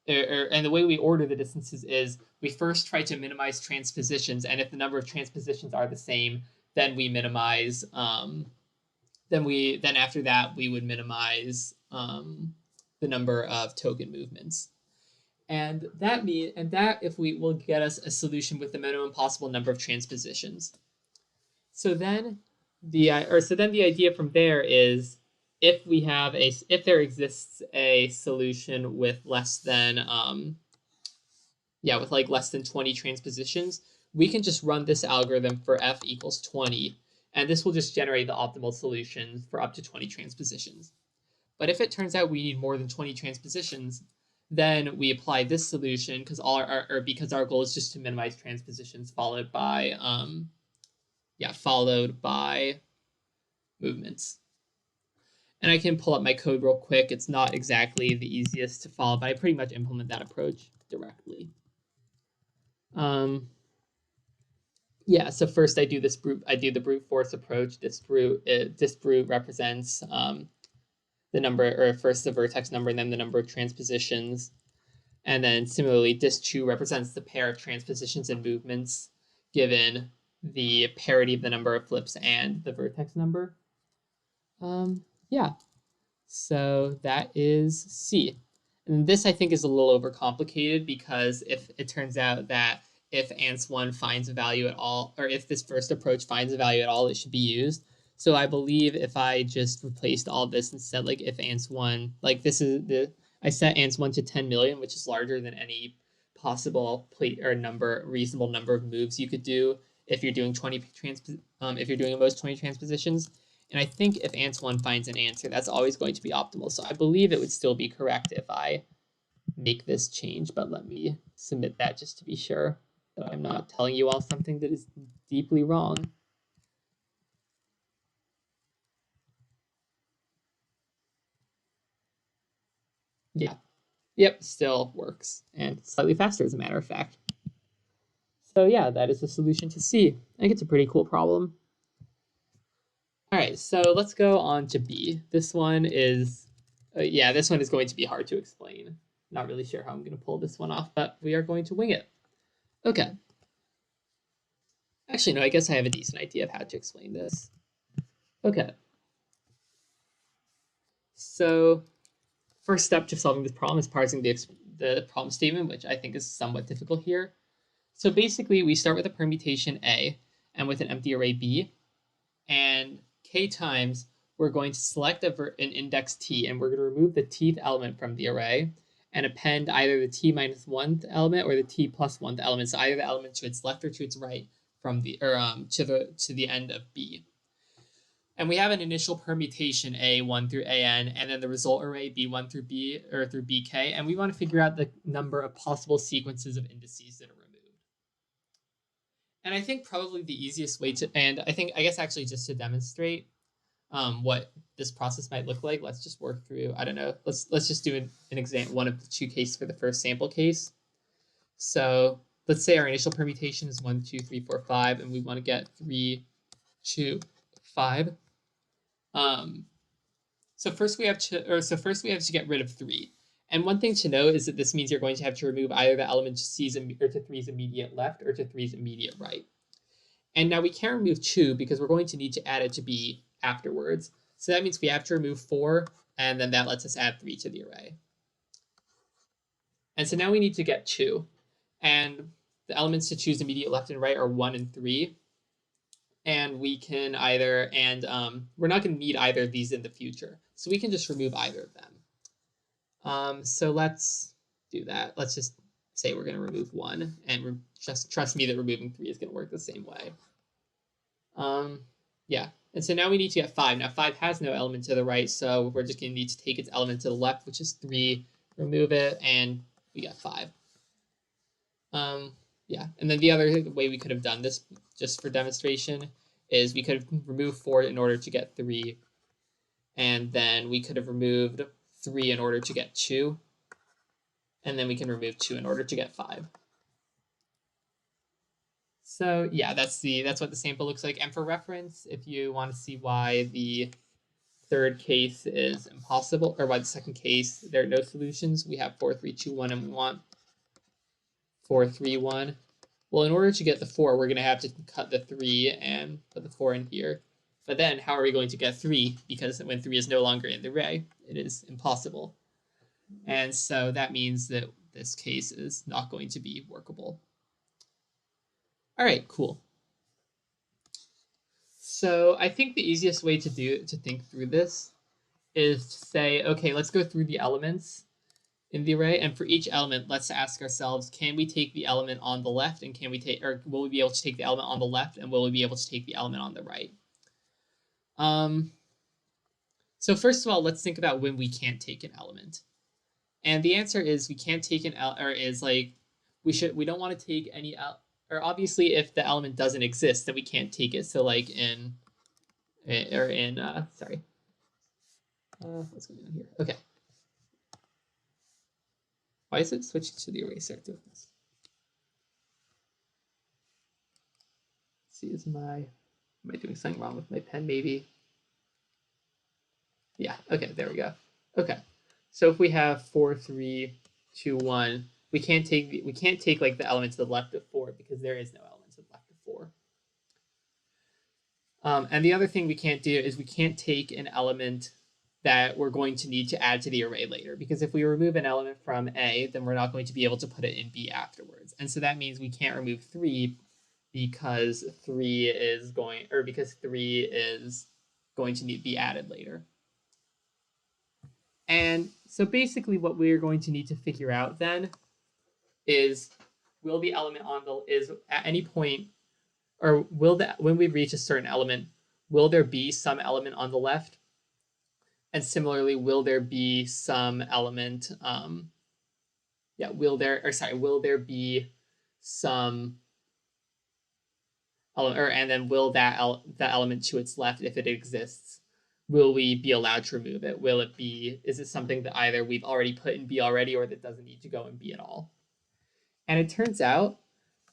and the way we order the distances is, we first try to minimize transpositions, and if the number of transpositions are the same, then we minimize. Then after that we would minimize the number of token movements. And that if we will get us a solution with the minimum possible number of transpositions. So then the idea from there is, if there exists a solution with less than less than 20 transpositions, we can just run this algorithm for f equals 20, and this will just generate the optimal solution for up to 20 transpositions. But if it turns out we need more than 20 transpositions, then we apply this solution, because our goal is just to minimize transpositions followed by movements. And I can pull up my code real quick. It's not exactly the easiest to follow, but I pretty much implement that approach directly. So first I do the brute force approach. This brute represents the number, or first the vertex number and then the number of transpositions. And then similarly, dist2 represents the pair of transpositions and movements given the parity of the number of flips and the vertex number. So that is C. And this I think is a little overcomplicated, because if it turns out that if ans1 finds a value at all, or if this first approach finds a value at all, it should be used. So I believe if I just replaced all this and said, like, if ans1, like I set ans1 to 10 million, which is larger than any possible reasonable number of moves you could do if you're doing if you're doing at most 20 transpositions. And I think if ans1 finds an answer, that's always going to be optimal. So I believe it would still be correct if I make this change, but let me submit that just to be sure that I'm not telling you all something that is deeply wrong. Yeah. Yep, still works, and slightly faster as a matter of fact. So yeah, that is the solution to C. I think it's a pretty cool problem. All right, so let's go on to B. This one is, this one is going to be hard to explain. Not really sure how I'm going to pull this one off, but we are going to wing it. Okay. Actually, no, I guess I have a decent idea of how to explain this. Okay. So first step to solving this problem is parsing the problem statement, which I think is somewhat difficult here. So basically, we start with a permutation A and with an empty array B, and k times we're going to select an index t, and we're going to remove the tth element from the array and append either the t minus 1th element or the t plus 1th element, so either the element to its left or to its right from the to the end of B. And we have an initial permutation A1 through AN, and then the result array B1 through B or through BK, and we want to figure out the number of possible sequences of indices that are removed. And I think probably the easiest way to, and I guess actually just to demonstrate what this process might look like, let's just work through, I don't know, let's just do an example, one of the two cases for the first sample case. So let's say our initial permutation is 1, 2, 3, 4, 5, and we want to get 3, 2, 5. So first we have to get rid of 3. And one thing to know is that this means you're going to have to remove either the element to C's or to 3's immediate left or to 3's immediate right. And now we can't remove 2 because we're going to need to add it to B afterwards. So that means we have to remove 4, and then that lets us add 3 to the array. And so now we need to get 2. And the elements to choose immediate left and right are 1 and 3. And we can either, and we're not going to need either of these in the future. So we can just remove either of them. So let's do that. Let's just say we're going to remove 1, and just trust me that removing 3 is going to work the same way. Yeah, and so now we need to get 5. Now 5 has no element to the right, so we're just going to need to take its element to the left, which is 3, remove it, and we got 5. Yeah, and then the other way we could have done this, just for demonstration, is we could have removed 4 in order to get 3, and then we could have removed 3 in order to get 2, and then we can remove 2 in order to get 5. So yeah, that's what the sample looks like. And for reference, if you want to see why the third case is impossible, or why the second case there are no solutions, we have 4, 3, 2, 1, and we want 4, 3, 1. Well, in order to get the 4, we're going to have to cut the 3 and put the 4 in here. But then how are we going to get 3? Because when 3 is no longer in the array, it is impossible. And so that means that this case is not going to be workable. All right, cool. So I think the easiest way to think through this is to say, okay, let's go through the elements in the array, and for each element, let's ask ourselves, can we take the element on the left, and will we be able to take the element on the left, and will we be able to take the element on the right? So first of all, let's think about when we can't take an element. And the answer is we can't take we don't want to take any or obviously if the element doesn't exist, then we can't take it. So like sorry. What's going on here? Okay. Why is it switching to the eraser? Let's see, am I doing something wrong with my pen maybe? Yeah, okay, there we go. Okay. So if we have 4, 3, 2, 1, we can't take like the element to the left of 4 because there is no element to the left of 4. And the other thing we can't do is we can't take an element that we're going to need to add to the array later, because if we remove an element from A, then we're not going to be able to put it in B afterwards. And so that means we can't remove 3 because 3 is going to need to be added later. And so basically what we're going to need to figure out then is, will the element at any point, or when we reach a certain element, will there be some element on the left? And similarly, will there be some element, will there be some element, and then will that element to its left, if it exists, will we be allowed to remove it? Is it something that either we've already put in B already or that doesn't need to go in B at all? And it turns out,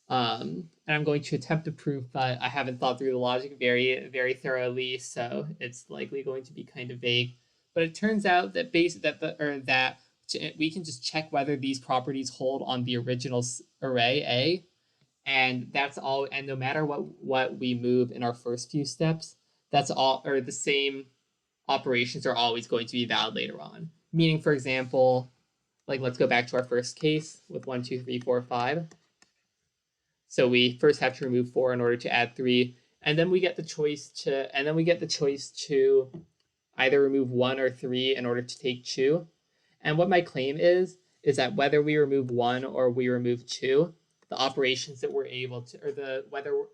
and I'm going to attempt to prove, but I haven't thought through the logic very, very thoroughly, so it's likely going to be kind of vague. But it turns out that we can just check whether these properties hold on the original array A, and that's all. And no matter what we move in our first few steps, that's all, or the same operations are always going to be valid later on. Meaning, for example, like let's go back to our first case with 1, 2, 3, 4, 5. So we first have to remove 4 in order to add 3, and then we get the choice to either remove 1 or 3 in order to take 2. And what my claim is that whether we remove 1 or we remove 2, the operations that we're able to, or whether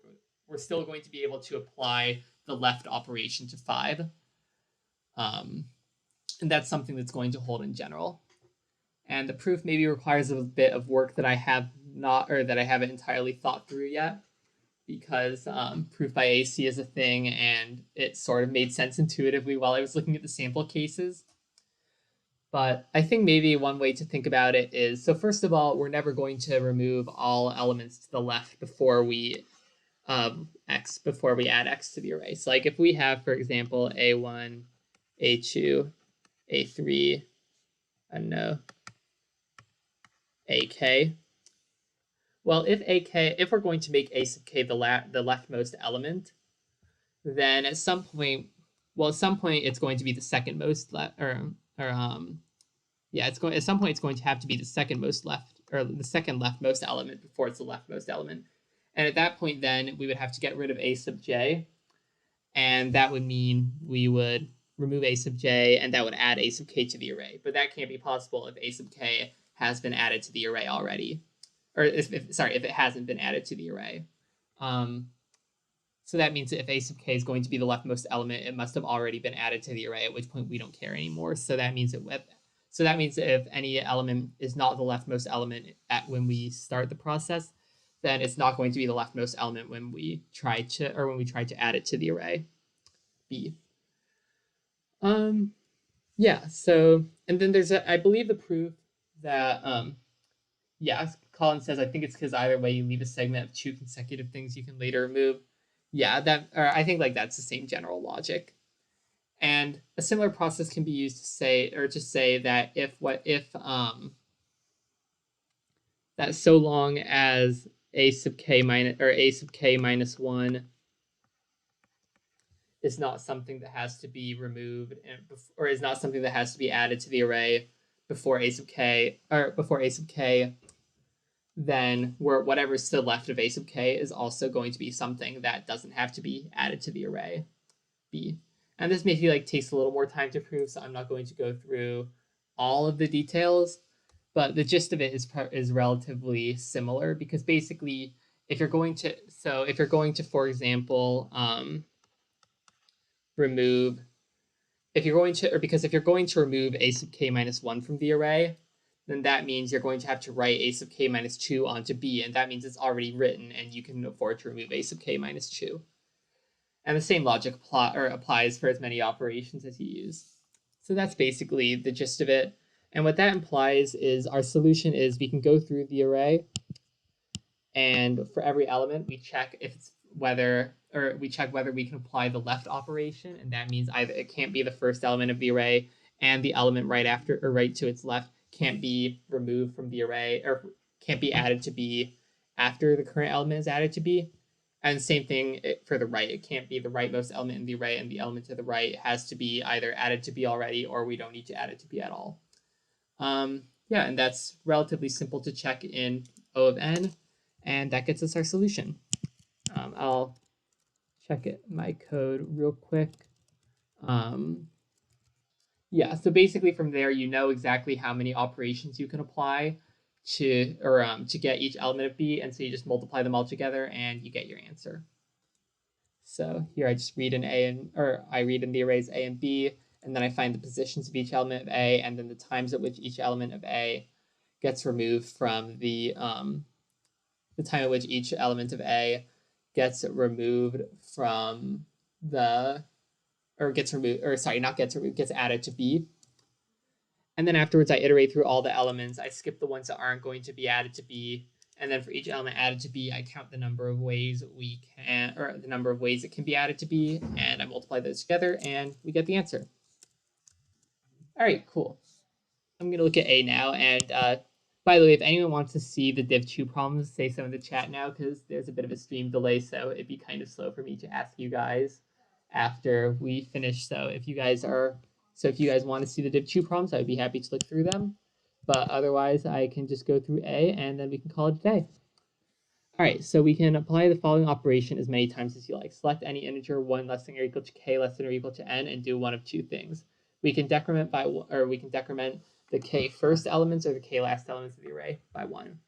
we're still going to be able to apply the left operation to 5. And that's something that's going to hold in general. And the proof maybe requires a bit of work that I haven't entirely thought through yet, because proof by AC is a thing, and it sort of made sense intuitively while I was looking at the sample cases. But I think maybe one way to think about it is, so first of all, we're never going to remove all elements to the left before we add X to the array. So like if we have, for example, A1, A2, A3, I don't know, AK. Well, if we're going to make A sub k the leftmost element, then at some point it's going to be the second most at some point it's going to have to be the second most left, or the second leftmost element before it's the leftmost element. And at that point, then we would have to get rid of A sub j, and that would mean we would remove A sub j, and that would add A sub k to the array. But that can't be possible if A sub k has been added to the array already, or if it hasn't been added to the array. So that means that if A sub k is going to be the leftmost element, it must have already been added to the array, at which point we don't care anymore. So that means that if any element is not the leftmost element when we start the process, then it's not going to be the leftmost element when we try to add it to the array B. Yeah. So, and then there's I believe the proof that Colin says, I think it's because either way you leave a segment of 2 consecutive things you can later remove. Yeah, I think like that's the same general logic. And a similar process can be used to say that that so long as A sub k minus 1 is not something that has to be removed or is not something that has to be added to the array before A sub k, then whatever's still left of A sub k is also going to be something that doesn't have to be added to the array B. And this maybe takes a little more time to prove, so I'm not going to go through all of the details, but the gist of it is relatively similar, because basically if you're going to, for example, remove A sub k minus 1 from the array, then that means you're going to have to write A sub k minus 2 onto B, and that means it's already written and you can afford to remove A sub k minus 2. And the same logic applies for as many operations as you use. So that's basically the gist of it. And what that implies is our solution is we can go through the array, and for every element we check whether we can apply the left operation, and that means either it can't be the first element of the array, and the element right after or right to its left can't be removed from the array or can't be added to B after the current element is added to B. And same thing for the right. It can't be the rightmost element in the array, and the element to the right has to be either added to B already, or we don't need to add it to B at all. Yeah, and that's relatively simple to check in O of n, and that gets us our solution. I'll check my code real quick. Yeah, so basically from there, you know exactly how many operations you can apply to get each element of B, and so you just multiply them all together and you get your answer. So here I just read I read in the arrays A and B, and then I find the positions of each element of A, and then the times at which each element of A gets removed from the time at which each element of A gets removed from the or gets removed, or sorry, not gets removed, gets added to B. And then afterwards, I iterate through all the elements. I skip the ones that aren't going to be added to B. And then for each element added to B, I count the number of ways we can, or the number of ways it can be added to B, and I multiply those together, and we get the answer. All right, cool. I'm going to look at A now. And by the way, if anyone wants to see the div2 problems, say so in the chat now, because there's a bit of a stream delay, so it'd be kind of slow for me to ask you guys after we finish. So if you guys want to see the div2 problems, I would be happy to look through them. But otherwise, I can just go through A, and then we can call it a day. All right, so we can apply the following operation as many times as you like. Select any integer 1 less than or equal to k less than or equal to n, and do one of two things. We can decrement the k first elements or the k last elements of the array by 1.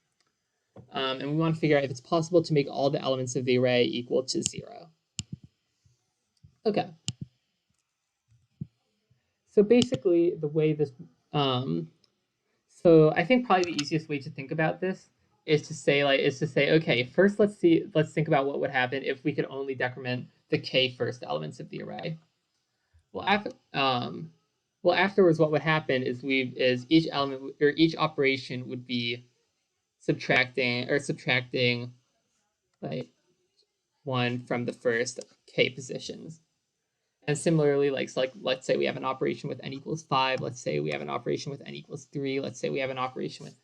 And we want to figure out if it's possible to make all the elements of the array equal to 0. Okay. So basically, the way this, so I think probably the easiest way to think about this is to say, okay, first let's think about what would happen if we could only decrement the k first elements of the array. Well, afterwards, what would happen is each element or each operation would be subtracting like 1 from the first k positions. And similarly, let's say we have an operation with n equals 5. Let's say we have an operation with n equals 3. Let's say we have an operation with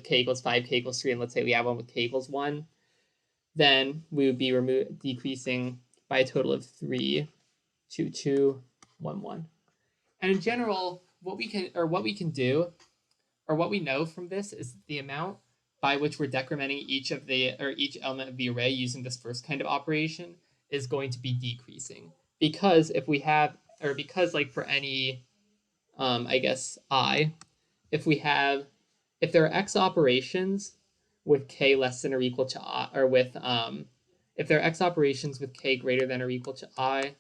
k equals 5, k equals 3, and let's say we have one with k equals 1. Then we would be decreasing by a total of 3, 2, 2, 1, 1. And in general, what we know from this is the amount by which we're decrementing each element of the array using this first kind of operation is going to be decreasing. Because for any, I guess I, if there are x operations with k less than or equal to I, or with if there are x operations with k greater than or equal to I,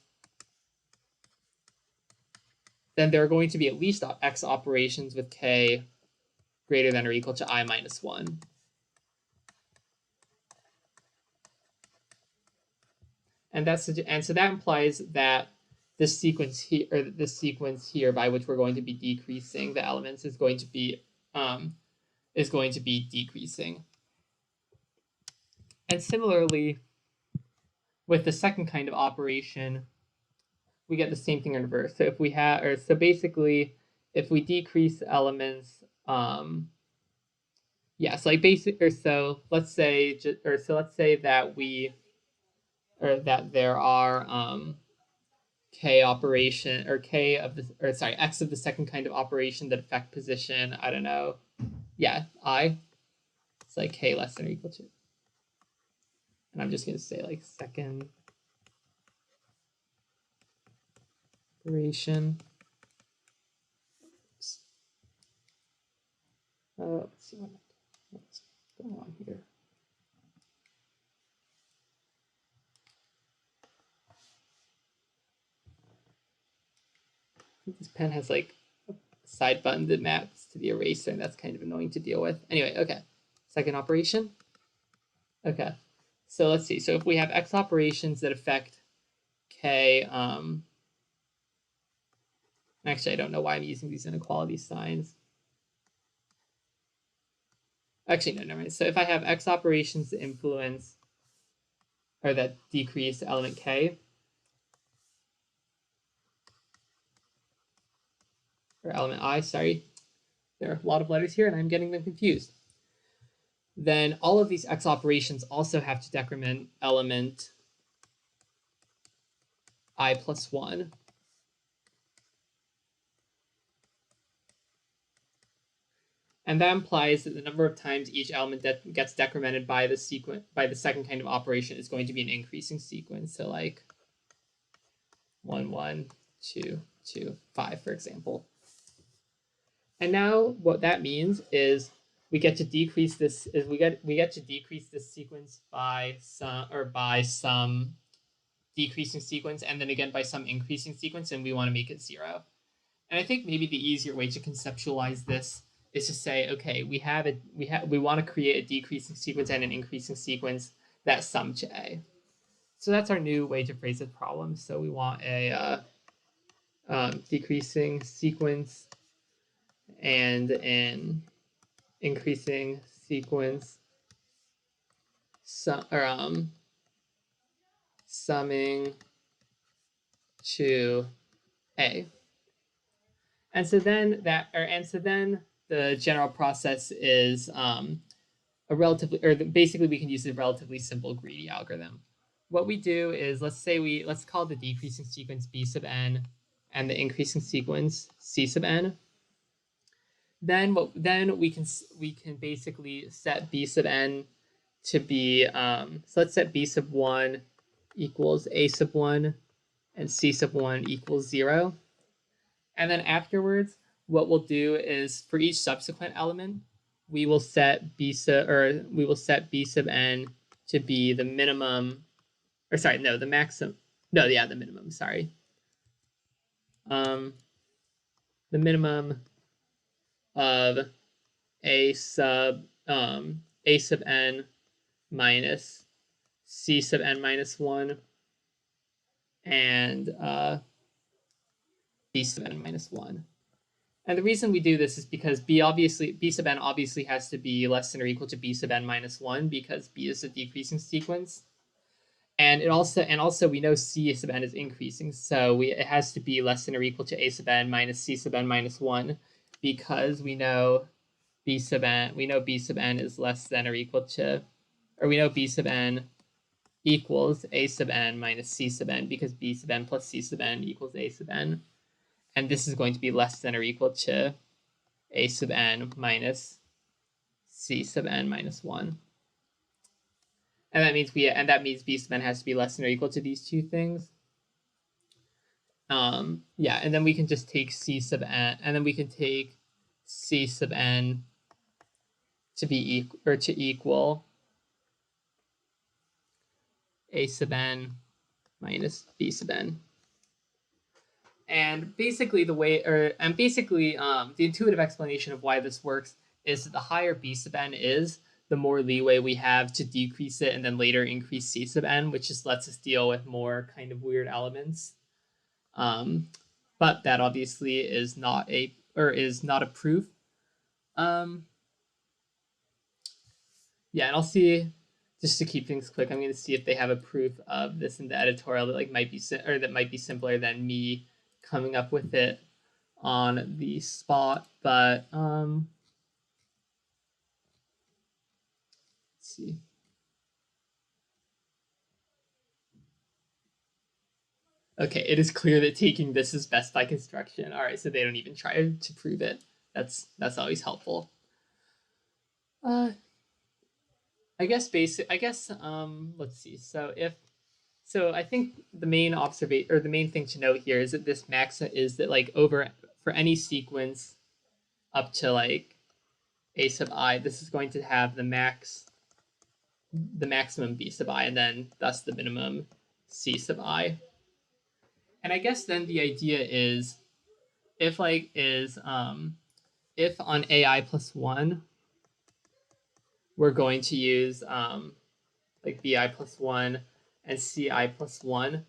then there are going to be at least x operations with k greater than or equal to I minus 1. And so that implies that this sequence here by which we're going to be decreasing the elements is going to be decreasing. And similarly, with the second kind of operation, we get the same thing in reverse. So if we if we decrease elements, let's say that there are x of the second kind of operation that affect position, I don't know, I, it's like k less than or equal to, and I'm just going to say like second operation. Let's see what's going on here. This pen has like a side button that maps to the eraser, and that's kind of annoying to deal with. Anyway, okay. Second operation. Okay. So let's see. So if we have x operations that affect k, actually, I don't know why I'm using these inequality signs. Actually, no, never mind. So if I have x operations that influence or that decrease element k, or element I, sorry, there are a lot of letters here and I'm getting them confused. Then all of these x operations also have to decrement element I plus 1. And that implies that the number of times each element that gets decremented by the second kind of operation is going to be an increasing sequence. So like 1, 1, 2, 2, 5, for example. And now what that means is we get to decrease this sequence by some decreasing sequence, and then again by some increasing sequence, and we want to make it 0. And I think maybe the easier way to conceptualize this is to say, okay, we want to create a decreasing sequence and an increasing sequence that sum to A. So that's our new way to phrase the problem. So we want a decreasing sequence and an increasing sequence, summing to A. And so then the general process is a relatively, or basically we can use a relatively simple greedy algorithm. What we do is let's call the decreasing sequence B sub n and the increasing sequence C sub n. Then we can basically set B sub n to be so let's set B sub 1 equals A sub 1 and C sub 1 equals 0. And then afterwards, what we'll do is for each subsequent element, we will set B sub n to be the minimum, or sorry, no, the maximum. No, yeah, the minimum. Sorry, the minimum of a sub n minus C sub n minus 1 and B sub n minus 1. And the reason we do this is because B sub n obviously has to be less than or equal to B sub n minus 1 because B is a decreasing sequence. And also we know C sub n is increasing, so it has to be less than or equal to A sub n minus C sub n minus 1 because we know B sub n is less than or equal to, or we know B sub n equals A sub n minus C sub n because B sub n plus C sub n equals A sub n. And this is going to be less than or equal to A sub n minus C sub n minus 1. And that means B sub n has to be less than or equal to these two things. Yeah, and then we can just take C sub n, and then we can take C sub n to be equal A sub n minus B sub n. And basically the intuitive explanation of why this works is that the higher B sub n is, the more leeway we have to decrease it and then later increase C sub n, which just lets us deal with more kind of weird elements. But that obviously is not a proof. Yeah, and I'll see, just to keep things quick, I'm going to see if they have a proof of this in the editorial that might be simpler than me coming up with it on the spot. But let's see. Okay, it is clear that taking this is best by construction. All right, so they don't even try to prove it. That's always helpful. I guess let's see. So I think the main thing to note here is that this is that like over for any sequence up to like A sub I, this is going to have the maximum B sub I and then thus the minimum C sub I. And I guess then the idea is if on AI plus 1 we're going to use like BI plus 1 and CI plus 1.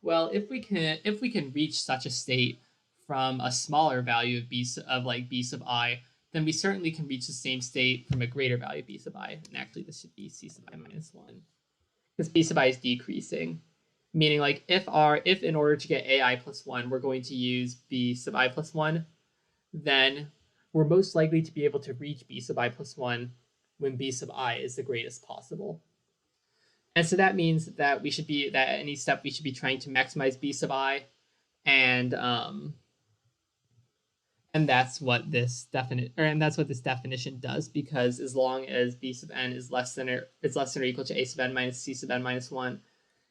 Well, if we can reach such a state from a smaller value of B sub I, then we certainly can reach the same state from a greater value of B sub I. And actually this should be C sub I minus 1. Because B sub I is decreasing. Meaning like if in order to get AI plus 1, we're going to use B sub I plus 1, then we're most likely to be able to reach B sub I plus 1 when B sub I is the greatest possible. And so that means that at any step we should be trying to maximize B sub I, and that's what this definition does, because as long as B sub n is less than or equal to A sub n minus C sub n minus 1,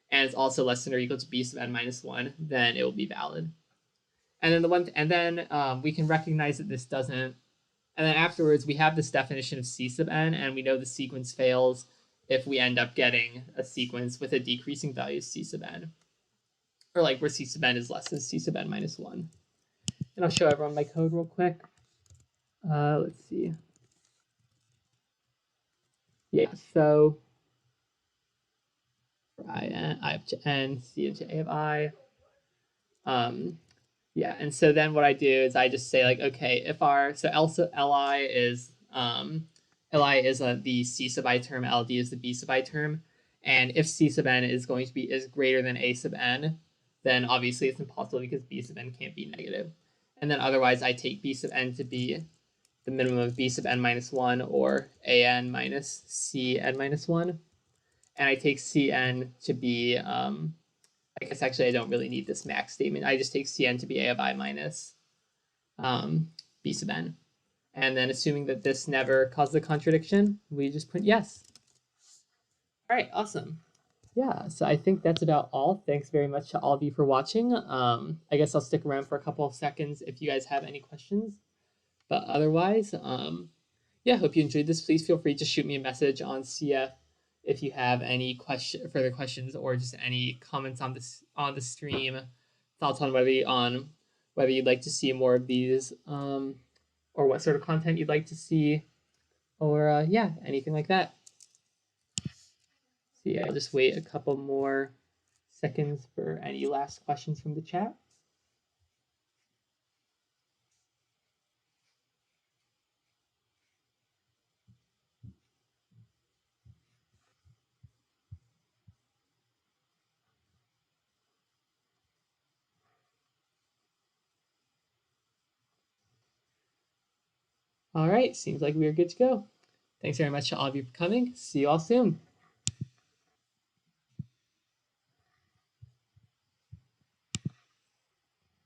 and it's also less than or equal to B sub n minus 1, then it will be valid. And then we can recognize that this doesn't. And then afterwards, we have this definition of C sub n, and we know the sequence fails if we end up getting a sequence with a decreasing value of C sub n, or like where C sub n is less than C sub n minus 1. And I'll show everyone my code real quick. Let's see. Yeah, so I of n, c into a of I. Yeah, and so then what I do is I just say like, okay, if our so li is the c sub I term, ld is the b sub I term, and if c sub n is going to be is greater than a sub n, then obviously it's impossible because b sub n can't be negative. And then otherwise I take b sub n to be the minimum of b sub n minus 1 or an minus cn minus 1. And I take cn to be, I guess actually I don't really need this max statement. I just take cn to be a of I minus b sub n. And then assuming that this never causes a contradiction, we just put yes. All right, awesome. Yeah, so I think that's about all. Thanks very much to all of you for watching. I guess I'll stick around for a couple of seconds if you guys have any questions. But otherwise, yeah, hope you enjoyed this. Please feel free to shoot me a message on CF if you have any further questions, or just any comments on the stream, thoughts on whether you'd like to see more of these, or what sort of content you'd like to see, or yeah, anything like that. So yeah, I'll just wait a couple more seconds for any last questions from the chat. All right, seems like we are good to go. Thanks very much to all of you for coming. See you all soon.